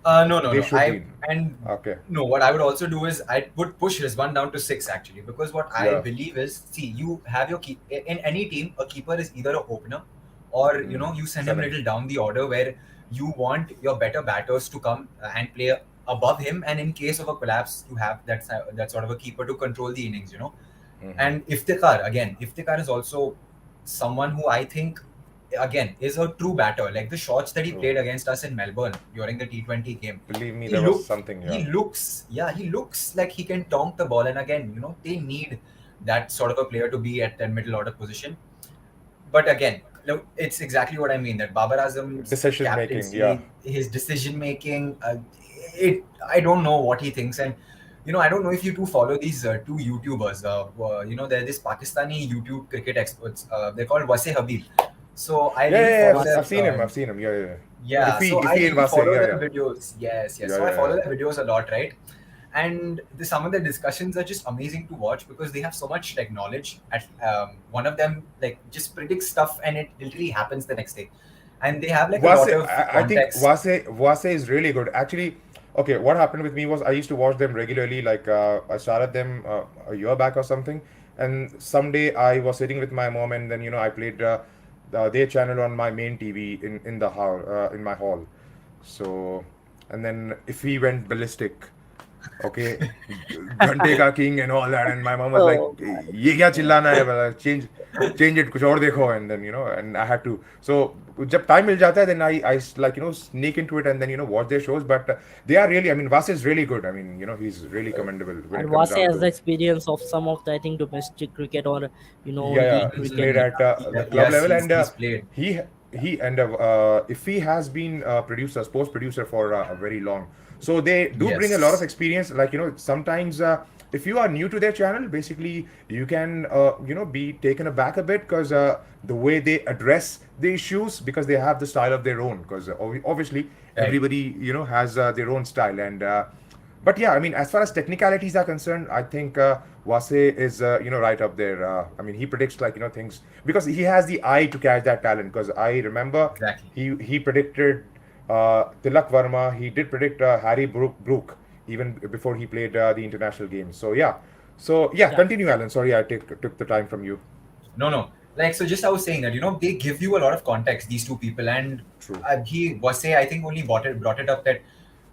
No, no, they no. should be. And Okay. no, what I would also do is I would push Rizwan down to 6 actually, because what I Yeah. believe is, see, you have your key in any team. A keeper is either a opener, or you send him a Seven. little down the order where you want your better batters to come and play above him, and in case of a collapse, you have that sort of a keeper to control the innings. And Iftikhar is also someone who I think again is a true batter. Like the shots that he True. played against us in Melbourne during the T20 game, Believe me, he there was looked something. Yeah. he looks like he can tonk the ball. And again, they need that sort of a player to be at that middle order position. But again, look, it's exactly what I mean. That Babar Azam's Decision making. captaincy, Yeah. his decision making, I don't know what he thinks. And I don't know if you two follow these two YouTubers. They're this Pakistani YouTube cricket experts. They're called Wase Habib. So I Yeah, really yeah, follow yeah. their I've seen him. I've seen him. Yeah, yeah. Yeah. yeah. So I Iffy and really Wase. follow Yeah, their yeah. videos. Yes. Yeah, So I yeah, follow yeah. their videos a lot, right? And some of the discussions are just amazing to watch because they have so much tech knowledge. At one of them like just predicts stuff and it literally happens the next day, and they have like a lot Vase, of I think context. Vase is really good. Actually, okay, what happened with me was I used to watch them regularly. Like I started them a year back or something, and someday I was sitting with my mom, and then I played their channel on my main TV in the hall in my hall. So, and then if he went ballistic, okay, घंटे का king and all that, and my mom was like, Oh, ये क्या चिल्लाना है, बोला, change it, कुछ और देखो, and then and I had to. So जब time मिल जाता है, then I like sneak into it and then watch their shows. But they are really, I mean, Vas is really good. I mean, he's really commendable when and it comes Vase down has the to. experience of some of the, I think, domestic cricket or Yeah, league yeah, he's cricket. played at the club Yes, level, and he's played. he and if he has been a producer, sports producer for very long, so they do bring a lot of Yes. experience. Like sometimes if you are new to their channel, basically you can be taken aback a bit because the way they address the issues, because they have the style of their own. Because obviously Right. everybody has their own style, and but yeah, I mean, as far as technicalities are concerned, I think Vase is right up there. I mean, he predicts like things because he has the eye to catch that talent. Because I remember Exactly. he predicted Tilak Varma. He did predict Harry Brook even before he played the international games. So yeah, Yeah. continue, Alan. Sorry, I took the time from you. No. Like, so just I was saying that, they give you a lot of context, these two people. And True. he was say, I think only brought it up that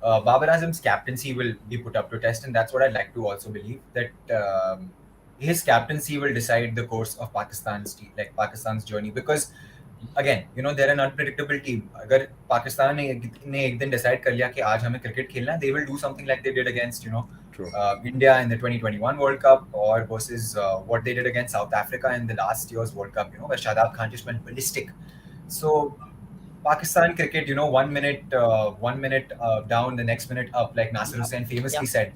Babar Azam's captaincy will be put up to test. And that's what I'd like to also believe, that his captaincy will decide the course of Pakistan's journey. Because again, they're an unpredictable team. अगर पाकिस्तान ने एक दिन decide कर लिया कि आज हमें cricket खेलना है, they will do something like they did against True. India in the 2021 World Cup, or versus what they did against South Africa in the last year's World Cup, where Shadab Khan just went ballistic. So Pakistan cricket, 1 minute down, the next minute up, like Nasir Hussain famously said.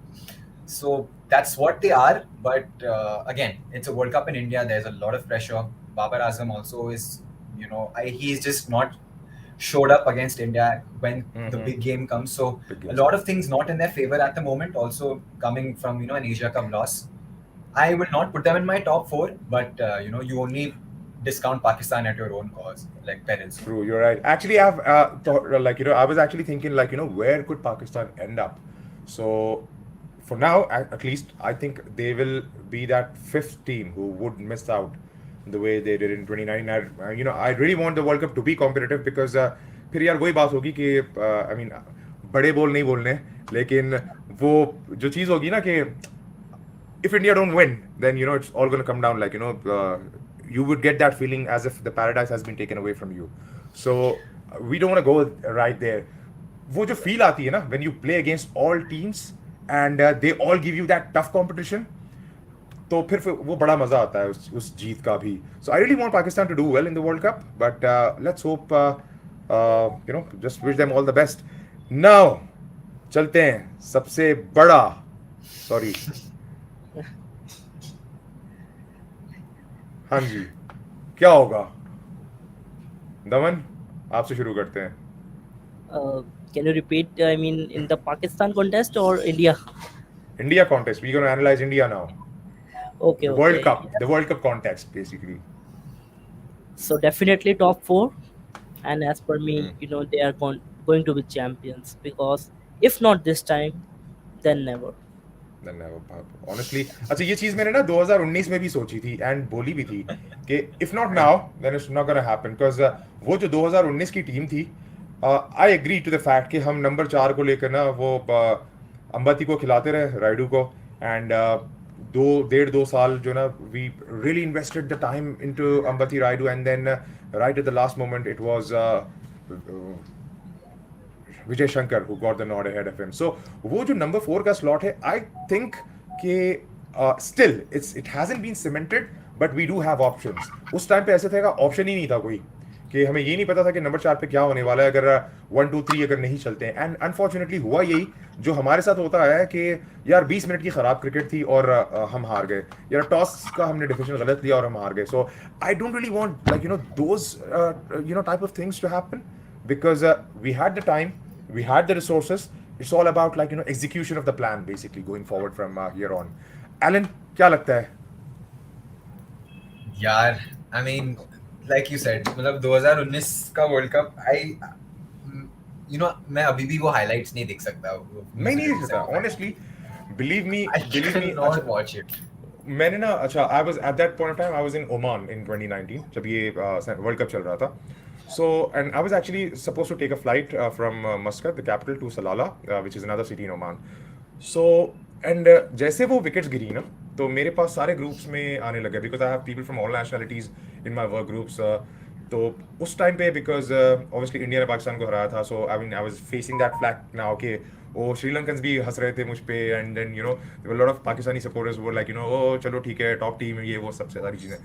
So that's what they are. But again, it's a World Cup in India. There's a lot of pressure. Babar Azam also is, he's just not showed up against India when the big game comes. So Big a games. lot of things not in their favor at the moment. Also coming from an Asia Cup loss. I will not put them in my top 4, but you only discount Pakistan at your own cause, like perils. True, you're right. Actually, I've thought like I was actually thinking like where could Pakistan end up? So for now, at least, I think they will be that 5th team who would miss out the way they did in 2019. I really want the World Cup to be competitive because फिर यार वही बात होगी कि I mean बड़े बोल नहीं बोलने, लेकिन वो जो चीज़ होगी ना कि if India don't win, then it's all going to come down like you would get that feeling as if the paradise has been taken away from you. So we don't want to go right there. वो जो feel आती है ना when you play against all teams and they all give you that tough competition, तो फिर वो बड़ा मजा आता है उस जीत का भी. So I really want Pakistan to do well in the world cup, but let's hope you know just wish them all the best. Now चलते हैं सबसे बड़ा, सॉरी, हाँ जी, क्या होगा? दमन, आपसे शुरू करते हैं. Can you repeat? I mean, in the Pakistan contest or India? India contest. We're going to analyze India now. Okay, The World okay. Cup, the World Cup context, basically. So definitely top four, and as per me, they are going to be champions because if not this time, then never. Then honestly, अच्छा ये चीज मैंने ना 2019 में भी सोची थी and बोली भी थी कि if not now, then it's not gonna happen because वो जो 2019 की टीम थी, I agree to the fact कि हम नंबर 4 को लेकर ना वो अंबती को खिलाते रहे, राइडू को, एंड दो साल जो ना we really invested the time into Ambati Raidu, and then right at the last moment it was Vijay Shankar who got the nod ahead of him. So वो जो नंबर 4 का स्लॉट है, I think कि still it hasn't been cemented, but we do have options. उस time पे ऐसे था option ही नहीं था कोई, कि हमें ये नहीं पता था कि नंबर 4 पे क्या होने वाला है अगर 1 2 3 अगर नहीं चलते हैं. एंड अनफॉर्चुनेटली हुआ यही जो हमारे साथ होता है कि यार 20 मिनट की खराब क्रिकेट थी और हम हार गए, यार टॉस का हमने डिसीजन गलत लिया और हम हार गए. So I don't really want like those type of things to happen because we had the time, we had the resources. It's all about execution of the plan basically going forward from here on. Alan, क्या लगता है? यार, I mean, like you said, मतलब 2019 का world cup मैं अभी भी वो हाइलाइट्स नहीं देख सकता. मैं नहीं देख सकता honestly. Believe me, I cannot watch it. मैंने ना अच्छा I was at that point of time I was in Oman in 2019 जब ये वर्ल्ड कप चल रहा था. So, and I was actually supposed to take a flight from Muscat, the capital, to Salalah, which is another city in Oman. So, and जैसे वो wickets गिरी ना, तो मेरे पास सारे ग्रुप्स में आने लगे because I have people from all nationalities in my work groups. तो उस टाइम पे because obviously इंडिया ने पाकिस्तान को हराया था, so I mean I was facing that flag now कि वो श्रीलंकन्स भी हंस रहे थे मुझ पे, and then there were a lot of Pakistani supporters who were like oh चलो ठीक है टॉप टीम ये वो सबसे सारी चीज़ें.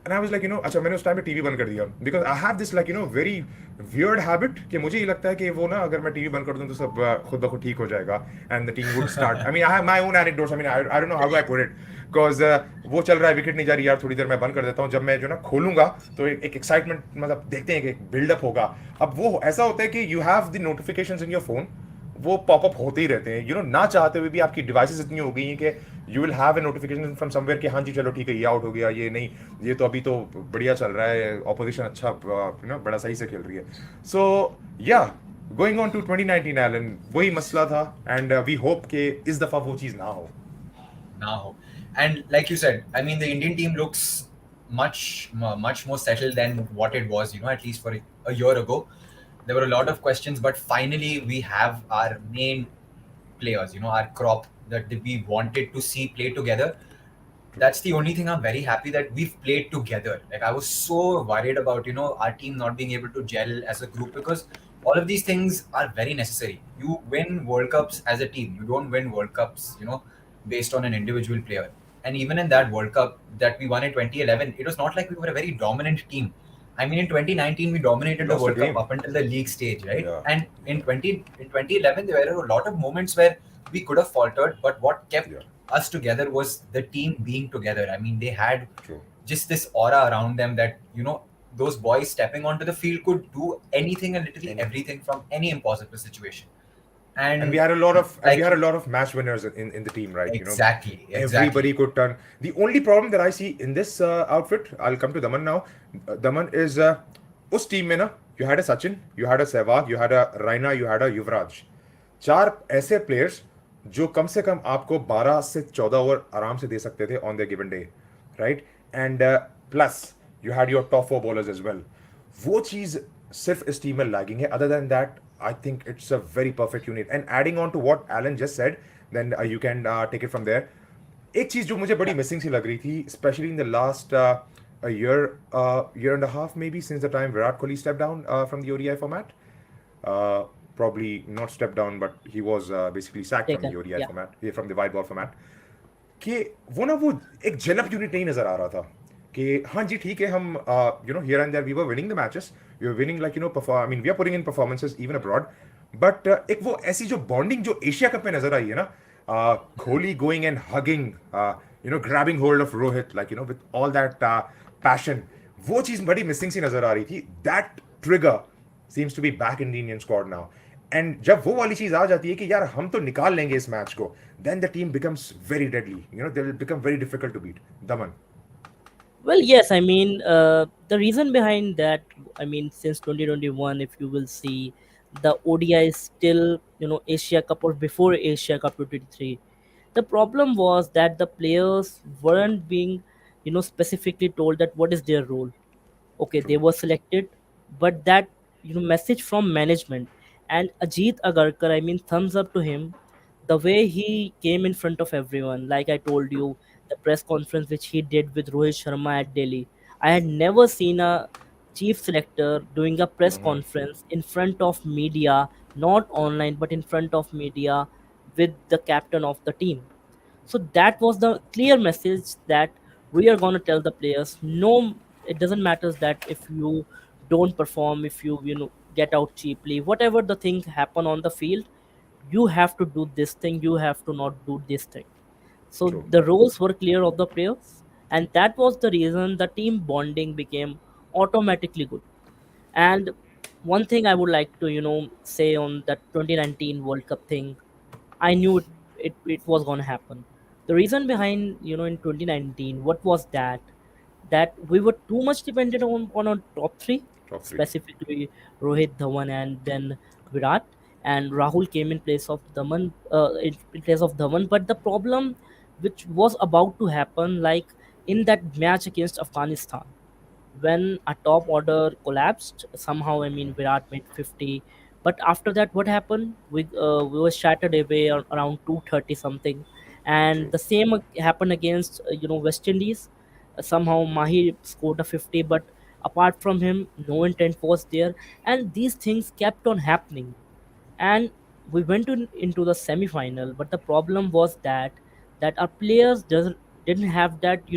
And I was like अच्छा मैंने उस टाइम पे टीवी बंद कर दिया because I have this like very weird habit कि मुझे ये लगता है कि वो ना अगर मैं टीवी बंद कर दूं तो सब खुद ब खुद ठीक हो जाएगा and the team would start. I mean I have my own anecdotes. I mean I don't know how do I put it because वो चल रहा है विकेट नहीं जा रही यार थोड़ी देर मैं बंद कर देता हूँ, जब मैं जो ना खोलूंगा तो एक एक्साइटमेंट मतलब देखते हैं कि एक बिल्डअप होगा. अब वो ऐसा होता है कि you have the notifications in your phone, वो पॉपअप होते ही रहते हैं ना चाहते हुए भी. आपकी डिवाइसेस इतनी हो गई हैं कि you will have a notification from somewhere कि हाँ जी चलो ठीक है ये आउट हो गया, ये नहीं, ये तो अभी तो बढ़िया चल रहा है, ऑपोजिशन अच्छा बड़ा सही से खेल रही है. सो या गोइंग ऑन टू 2019 एलन, वही मसला था एंड वी होप कि इस दफा वो चीज़ ना हो. And like you said, I mean the Indian team looks much more settled than what it was, at least for a year ago. There were a lot of questions, but finally we have our main players, our crop that we wanted to see play together. That's the only thing I'm very happy that we've played together. Like I was so worried about, our team not being able to gel as a group because all of these things are very necessary. You win World Cups as a team. You don't win World Cups, based on an individual player. And even in that World Cup that we won in 2011, it was not like we were a very dominant team. I mean, in 2019, we dominated the World Cup up until the league stage, right? Yeah. And in 2011, there were a lot of moments where we could have faltered, but what kept us together was the team being together. I mean, they had just this aura around them that, those boys stepping onto the field could do anything and literally everything from any impossible situation. And we had a lot of match winners in the team, right? Exactly. Everybody could turn. The only problem that I see in this outfit, I'll come to Daman now. Daman is उस team में ना, you had a Sachin, you had a Sehwag, you had a Raina, you had a Yuvraj. 4 ऐसे players जो कम से कम आपको 12 से 14 over आराम से दे सकते थे on their given day, right? And plus you had your top 4 bowlers as well. वो चीज़ सिर्फ इस टीम में लैगिंग है. Other than that, I think it's a very perfect unit. And adding on to what Alan just said, then you can take it from there. एक चीज़ जो मुझे बड़ी missing सी लग रही थी, especially in the last a year and a half maybe since the time Virat Kohli stepped down from the ODI format. probably not stepped down, but he was basically sacked from the Taken. ODI Yeah. format, from the white ball format. कि वो ना वो एक gel up unit नहीं नजर आ रहा था कि हाँ जी ठीक है हम here and there we were winning the matches we were winning like perform I mean we are putting in performances even abroad but एक वो ऐसी जो बॉन्डिंग जो एशिया कप में नजर आई है ना Kohli going and hugging grabbing hold of Rohit like with all that passion वो चीज बड़ी मिसिंग सी नजर आ रही थी that trigger seems to be back in the Indian squad now. And जब वो वाली चीज आ जाती है कि यार हम तो निकाल लेंगे इस मैच को, then the team becomes very deadly. They will become very difficult to beat. Daman. Well, yes, I mean, the reason behind that, I mean, since 2021, if you will see, the ODI is still, Asia Cup or before Asia Cup 2023. The problem was that the players weren't being, specifically told that what is their role. Okay, True. they were selected, but that message from management and Ajit Agarkar, I mean, thumbs up to him. The way he came in front of everyone, like I told you, the press conference which he did with Rohit Sharma at Delhi, I had never seen a chief selector doing a press conference in front of media, not online but in front of media, with the captain of the team. So that was the clear message that we are going to tell the players, no, it doesn't matter that if you don't perform, if you get out cheaply, whatever the thing happen on the field, you have to do this thing, you have to not do this thing. So True. the roles were clear of the players, and that was the reason the team bonding became automatically good. And one thing I would like to say on that 2019 World Cup thing, I knew it was going to happen. The reason behind, in 2019, what was that we were too much dependent on our top three, Top three. specifically Rohit, Dhawan, and then Virat. And Rahul came in place of Dhawan, in place of Dhawan. But the problem which was about to happen, like in that match against Afghanistan, when a top order collapsed, somehow, I mean, Virat made 50. But after that, what happened? We were shattered away around 230 something, and True. the same happened against West Indies. Somehow Mahi scored a 50, but apart from him, no intent was there, and these things kept on happening. And we went into the semi-final, but the problem was that our players didn't have that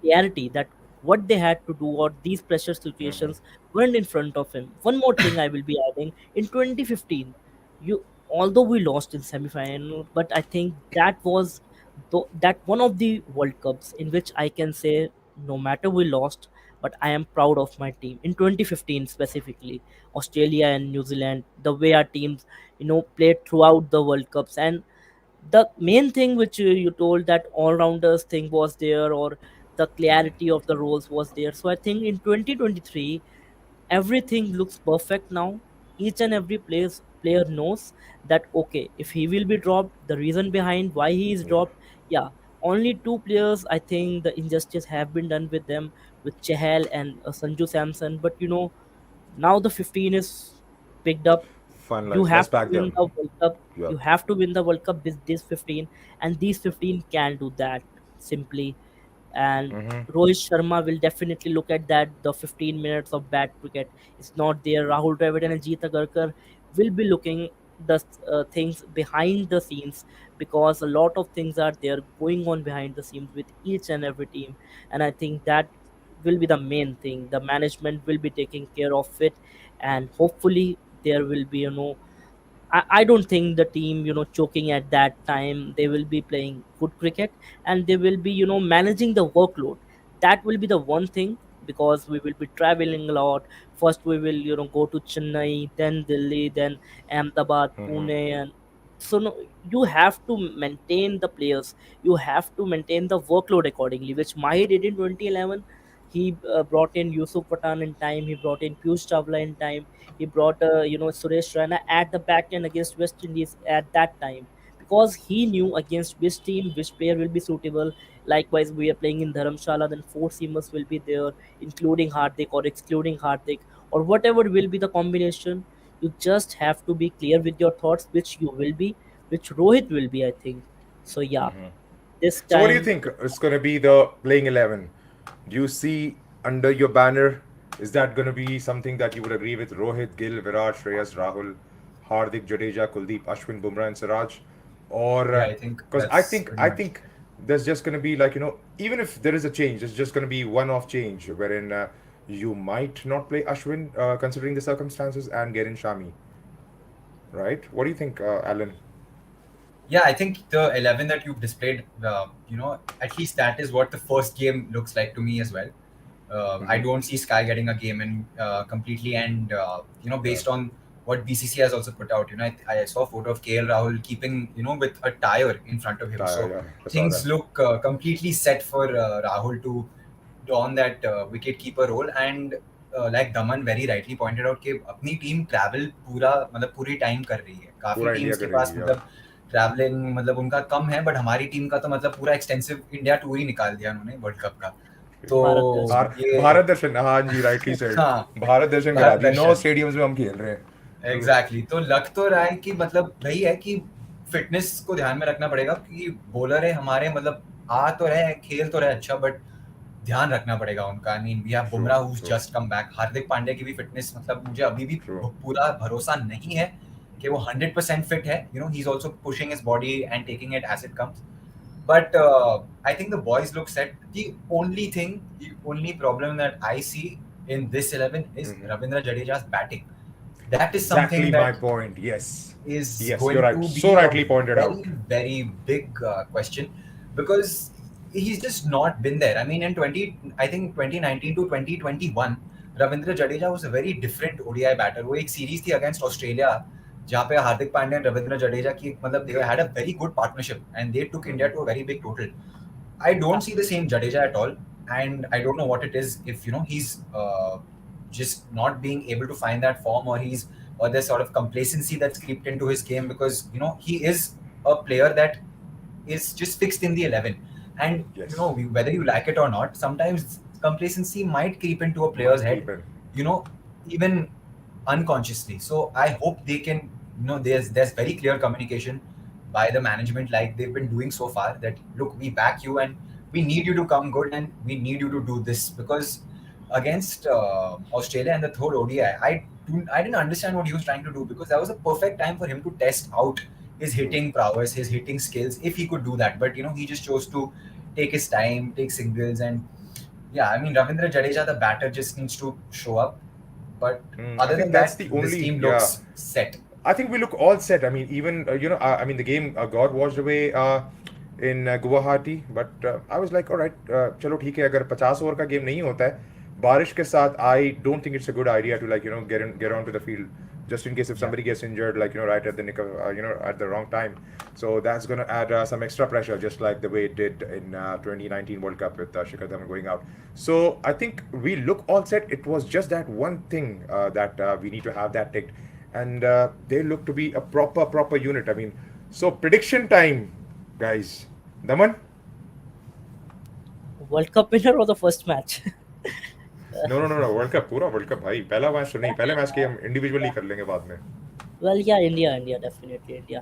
clarity that what they had to do or these pressure situations weren't in front of him. One more thing I will be adding, in 2015, you although we lost in semi-final, but I think that was that one of the World Cups in which I can say no matter we lost, but I am proud of my team. In 2015 specifically, Australia and New Zealand, the way our teams played throughout the World Cups, and the main thing which you told, that all-rounders thing was there, or the clarity of the roles was there. So I think in 2023 everything looks perfect now. Each and every player knows that okay, if he will be dropped, the reason behind why he is Yeah. dropped. Yeah, only two players I think the injustice have been done with them, with Chahal and Sanju Samson. But now the 15 is picked up. You Finalized. Let's have to back win them. the World Cup. Yeah. You have to win the World Cup with this 15, and these 15 can do that simply. And Rohit Sharma will definitely look at that. The 15 minutes of bad cricket is not there. Rahul Dravid and Ajit Agarkar will be looking the things behind the scenes, because a lot of things are there going on behind the scenes with each and every team. And I think that will be the main thing. The management will be taking care of it, and hopefully there will be I don't think the team, choking at that time. They will be playing good cricket, and they will be, managing the workload. That will be the one thing, because we will be traveling a lot. First, we will, go to Chennai, then Delhi, then Ahmedabad, Pune, and so no, you have to maintain the players. You have to maintain the workload accordingly, which Mahi did in 2011. He brought in Yusuf Pathan in time. He brought in Piyush Chawla in time. He brought Suresh Raina at the back end against West Indies at that time, because he knew against which team which player will be suitable. Likewise, we are playing in Dharamshala, then four seamers will be there, including Hardik or excluding Hardik, or whatever will be the combination. You just have to be clear with your thoughts, which you will be, which Rohit will be, I think. So yeah, this So what do you time. think is going to be the playing 11? Do you see under your banner, is that going to be something that you would agree with? Rohit, Gill, Virat, Shreyas, Rahul, Hardik, Jadeja, Kuldeep, Ashwin, Bumrah, and Siraj, or Yeah, I think because that's pretty I much. think there's just gonna be like even if there is a change, it's just gonna be one-off change wherein you might not play Ashwin considering the circumstances and get in Shami, right? What do you think, Alan? Yeah, I think the 11 that you've displayed, at least that is what the first game looks like to me as well. I Mm-hmm. don't see Sky getting a game in completely, and Yeah, based on what BCC has also put out, I saw a photo of KL Rahul keeping, with a tire in front of him. So yeah, I saw that. things look completely set for Rahul to on that wicket keeper role. And like Daman very rightly pointed out कि अपनी team travel पूरा मतलब पूरी time कर रही है, काफी पूरा इंडिया टीम्स के पास करेगी, या मतलब ट्रैवलिंग मतलब उनका कम है, बट हमारी टीम का तो मतलब पूरा एक्सटेंसिव इंडिया टूर ही निकाल दिया उन्होंने वर्ल्ड कप का। तो Bharat Darshan. ये भारत दर्शन, हाँ जी, राइटली सेड। हाँ, भारत दर्शन करा भारत दी, 9 दर्शन स्टेडियम्स में हम खेल रहे हैं। ट्रू। एग्जैक्टली तो लग तो रहा है कि मतलब वही है कि फिटनेस को ध्यान में रखना पड़ेगा, क्योंकि बॉलर है हमारे मतलब आ तो रहे खेल तो रहे अच्छा, बट ध्यान रखना पड़ेगा उनका। I mean we have true, Bumrah who's true, just come back, Hardik Pandya की भी फिटनेस मतलब मुझे अभी भी ट्रू। पूरा भरोसा नहीं है कि वो 100% फिट है। He is also pushing his body and taking it as it comes, but I think the boys look set. The only problem that I see in this 11 is Mhm. Ravindra Jadeja's batting. That is something Exactly my that point. Yes. is Yes, you're going right. to So be a rightly pointed very, out. very big question, because he's just not been there. I mean, I think 2019 to 2021, Ravindra Jadeja was a very different ODI batter. वो एक series थी against Australia जहाँ पे Hardik Pandya and Ravindra Jadeja की मतलब they had a very good partnership and they took India Mhm. to a very big total. I don't see the same Jadeja at all, and I don't know what it is. If he's just not being able to find that form, or there's sort of complacency that's creeped into his game, because he is a player that is just fixed in the 11, and Yes. whether you like it or not, sometimes complacency might creep into a player's Might head, creep in. even unconsciously. So I hope they can, there's very clear communication by the management, like they've been doing so far, that look, we back you and we need you to come good and we need you to do this, because against Australia and the third ODI, I didn't understand what he was trying to do, because that was a perfect time for him to test out his True. hitting prowess, his hitting skills, if he could do that. But he just chose to take his time, take singles, and yeah, I mean Ravindra Jadeja, the batter, just needs to show up. But I other think than that's that, the this only, team yeah. looks set. I think we look all set. I mean, even I mean, the game got washed away in Guwahati, but I was like, all right, चलो ठीक है, अगर 50 over का game नहीं होता है बारिश के साथ, I don't think it's a good idea to get onto the field just in case if Yeah. somebody gets injured, right at the nick of at the wrong time. So that's gonna add some extra pressure, just like the way it did in 2019 World Cup with Shikhar Dhawan going out. So I think we look all set. It was just that one thing that we need to have that ticked, and they look to be a proper unit. I mean, so prediction time, guys. Daman? World Cup winner or the first match? No. World cup, पूरा world cup भाई। पहला match तो नहीं, पहले match के हम individually कर लेंगे बाद में। Well, yeah, India, definitely India,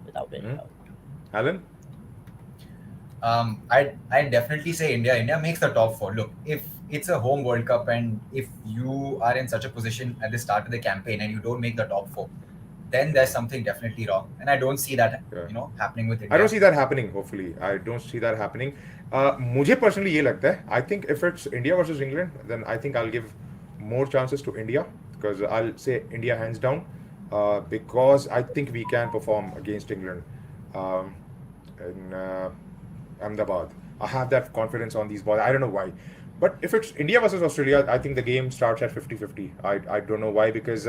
without any doubt. Alan? I definitely say India. India makes the top four. Look, if it's a home World Cup and if you are in such a position at the start of the campaign and you don't make the top four, then there's something definitely wrong. And I don't see that Yeah. happening with I don't India. see that happening, hopefully. I don't see that happening. मुझे personally ये लगता है, I think if it's India versus England, then I think I'll give more chances to India, because I'll say India hands down, because I think we can perform against England in Ahmedabad. I have that confidence on these balls. I don't know why. But if it's India versus Australia, I think the game starts at 50-50. I don't know why, because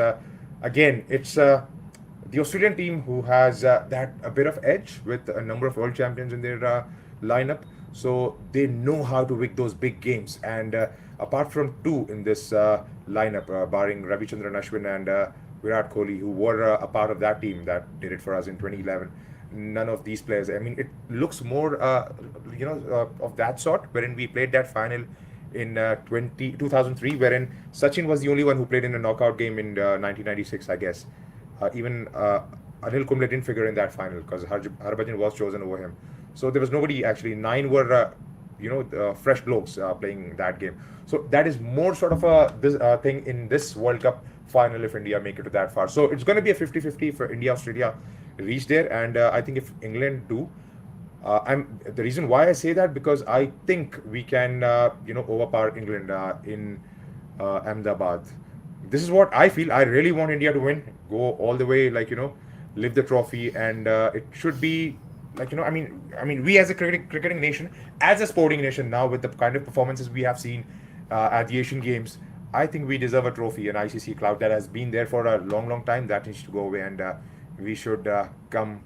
again, it's the Australian team who has that a bit of edge with a number of world champions in their lineup. So they know how to win those big games. And apart from two in this lineup, barring Ravichandran Ashwin and Virat Kohli, who were a part of that team that did it for us in 2011, none of these players. I mean, it looks more, of that sort, wherein we played that final in 2003, wherein Sachin was the only one who played in a knockout game in 1996, I guess. Even Anil Kumble didn't figure in that final because Harbhajan was chosen over him. So there was nobody actually. 9 were, fresh blokes playing that game. So that is more sort of a this thing in this World Cup final if India make it to that far. So it's going to be a 50-50 for India, Australia reach there, and I think if England do, I'm the reason why I say that because I think we can overpower England in Ahmedabad. This is what I feel. I really want India to win, go all the way, lift the trophy, and it should be I mean, we as a cricketing nation, as a sporting nation now, with the kind of performances we have seen at the Asian Games, I think we deserve a trophy, an ICC cloud that has been there for a long, long time. That needs to go away, and we should come.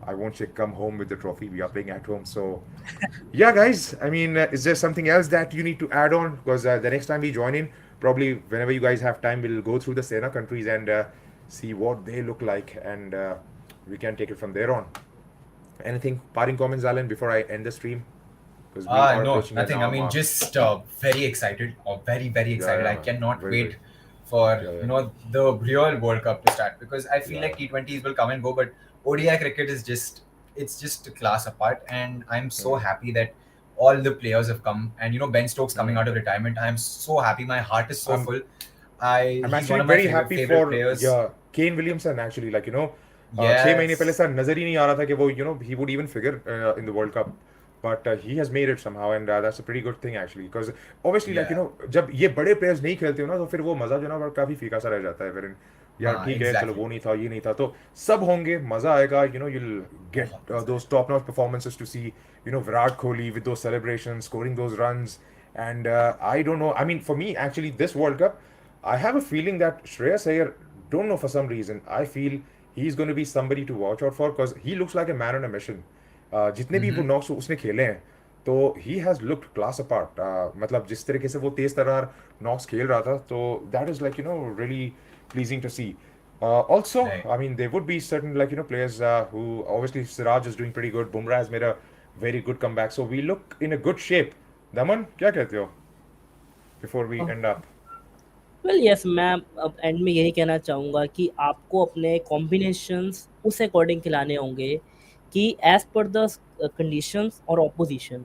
I won't say come home with the trophy. We are playing at home, so yeah, guys. I mean, is there something else that you need to add on? Because the next time we join in, probably whenever you guys have time, we'll go through the Sena countries and see what they look like, and we can take it from there on. Anything parting comments, Alan, before I end the stream? Because we are No, approaching an nothing. I hour mean, mark. just very excited, or very, very Yeah, excited. I yeah, cannot very, wait very. for Yeah, yeah, the real World Cup to start, because I feel yeah. like T20s will come and go, but ODI cricket is just a class apart, and I'm so Mm, happy that all the players have come, and Ben Stokes coming mm. out of retirement. I'm so happy. My heart is so I'm full. I'm He's one actually of my very favorite happy favorite for players. yeah Kane Williamson actually 6 महीने पहले Yes. Sir नजर ही नहीं आ रहा था कि वो he would even figure in the World Cup, but he has made it somehow, and that's a pretty good thing actually, because obviously Yeah. जब ये बड़े players नहीं खेलते हो ना, तो फिर वो मजा जो ना वो काफी फीका सा रह जाता है फिर यार ठीक है चलो वो Exactly. नहीं था ये नहीं था, तो सब होंगे मजा आएगा, you'll get बहुत मजा those top notch performances to see Virat Kohli with those celebrations, scoring those runs, and I don't know, I mean for me actually this World Cup I have a feeling that Shreyas Iyer, don't know for some reason, I feel he's going to be somebody to watch out for, because he looks like a man on a mission. जितने भी वो Mm-hmm. Knox उसने खेले हैं, तो he has looked class apart. मतलब जिस तरीके से वो तेज तर्रार नॉक्स खेल रहा था, तो that is really pleasing to see. Also, Right. I mean there would be certain players who obviously Siraj is doing pretty good. Bumrah has made a very good comeback, so we look in a good shape. Daman, क्या कहते हो? Before we end up. Well yes, मैं अब and में यही कहना चाहूँगा कि आपको अपने कॉम्बिनेशंस उस अकॉर्डिंग खिलाने होंगे कि एज पर द कंडीशंस और ऑपोजिशन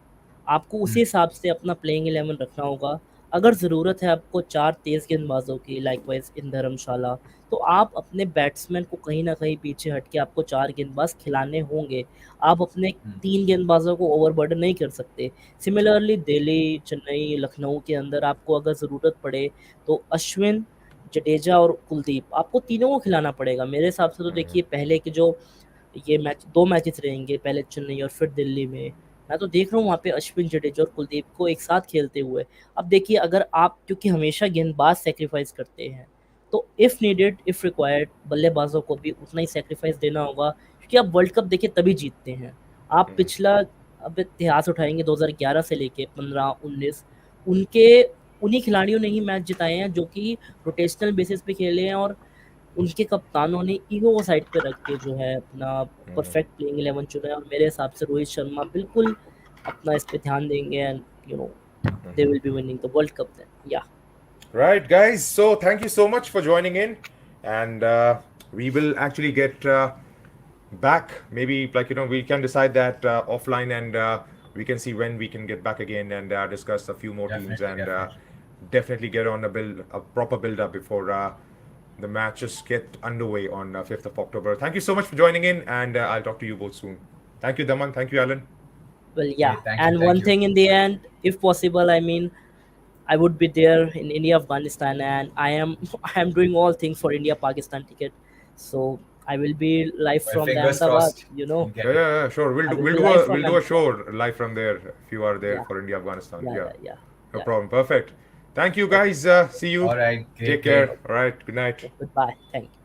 आपको उसी Mm. हिसाब से अपना प्लेइंग 11 रखना होगा। अगर ज़रूरत है आपको 4 तेज़ गेंदबाजों की लाइकवाइज इन धर्मशाला, तो आप अपने बैट्समैन को कहीं न कहीं पीछे हट के आपको 4 गेंदबाज खिलाने होंगे। आप अपने Mm. 3 गेंदबाजों को ओवरबर्डन नहीं कर सकते। सिमिलरली दिल्ली, चेन्नई, लखनऊ के अंदर आपको अगर ज़रूरत पड़े तो अश्विन, जडेजा और कुलदीप आपको तीनों को खिलाना पड़ेगा। मेरे हिसाब से तो देखिए पहले के जो ये मैच 2 मैचेस रहेंगे, पहले चेन्नई और फिर दिल्ली में, मैं तो देख रहा हूँ वहाँ पे अश्विन, जडेजा और कुलदीप को एक साथ खेलते हुए। अब देखिए अगर आप क्योंकि हमेशा गेंदबाज सैक्रिफाइस करते हैं, तो इफ़ नीडेड, इफ़ रिक्वायर्ड बल्लेबाज़ों को भी उतना ही सैक्रिफाइस देना होगा, क्योंकि आप वर्ल्ड कप देखिए तभी जीतते हैं। आप पिछला अब इतिहास उठाएँगे 2011 से लेके 15, 19 उनके उन्हीं खिलाड़ियों ने ही मैच जिताए हैं जो कि रोटेशनल बेसिस पे खेले हैं, और उनके कप्तानों ने ईगो को साइड पे रख के जो है अपना परफेक्ट प्लेइंग 11 चुना है, और मेरे हिसाब से रोहित शर्मा बिल्कुल अपना इस पे ध्यान देंगे, and they will be winning the world cup then. या Right, guys. So thank you so much for joining in, and we will actually get back. Maybe we can decide that offline, and we can see when we can get back again and discuss a few more teams, Definitely, and definitely. definitely get on a proper build up before the matches get underway on 5th of October. Thank you so much for joining in, and I'll talk to you both soon. Thank you, Daman. Thank you, Alan. well, Hey, yeah, thank you, and thank one you. thing in the end, if possible, I mean, I would be there in India, Afghanistan, and I am I am doing all things for India Pakistan ticket. So I will be live Well, from the fingers Ahmedabad. crossed you'll Yeah, get it. yeah, yeah, sure. We'll I do will we'll be do live a from we'll do a Ahmedabad. show live from there if you are there Yeah, for India Afghanistan. yeah, Yeah, yeah, yeah, no yeah. problem. Perfect. Thank you, Okay, guys. See you. All right, Take great, great. care. All right. Good night. okay. Goodbye. Thank you.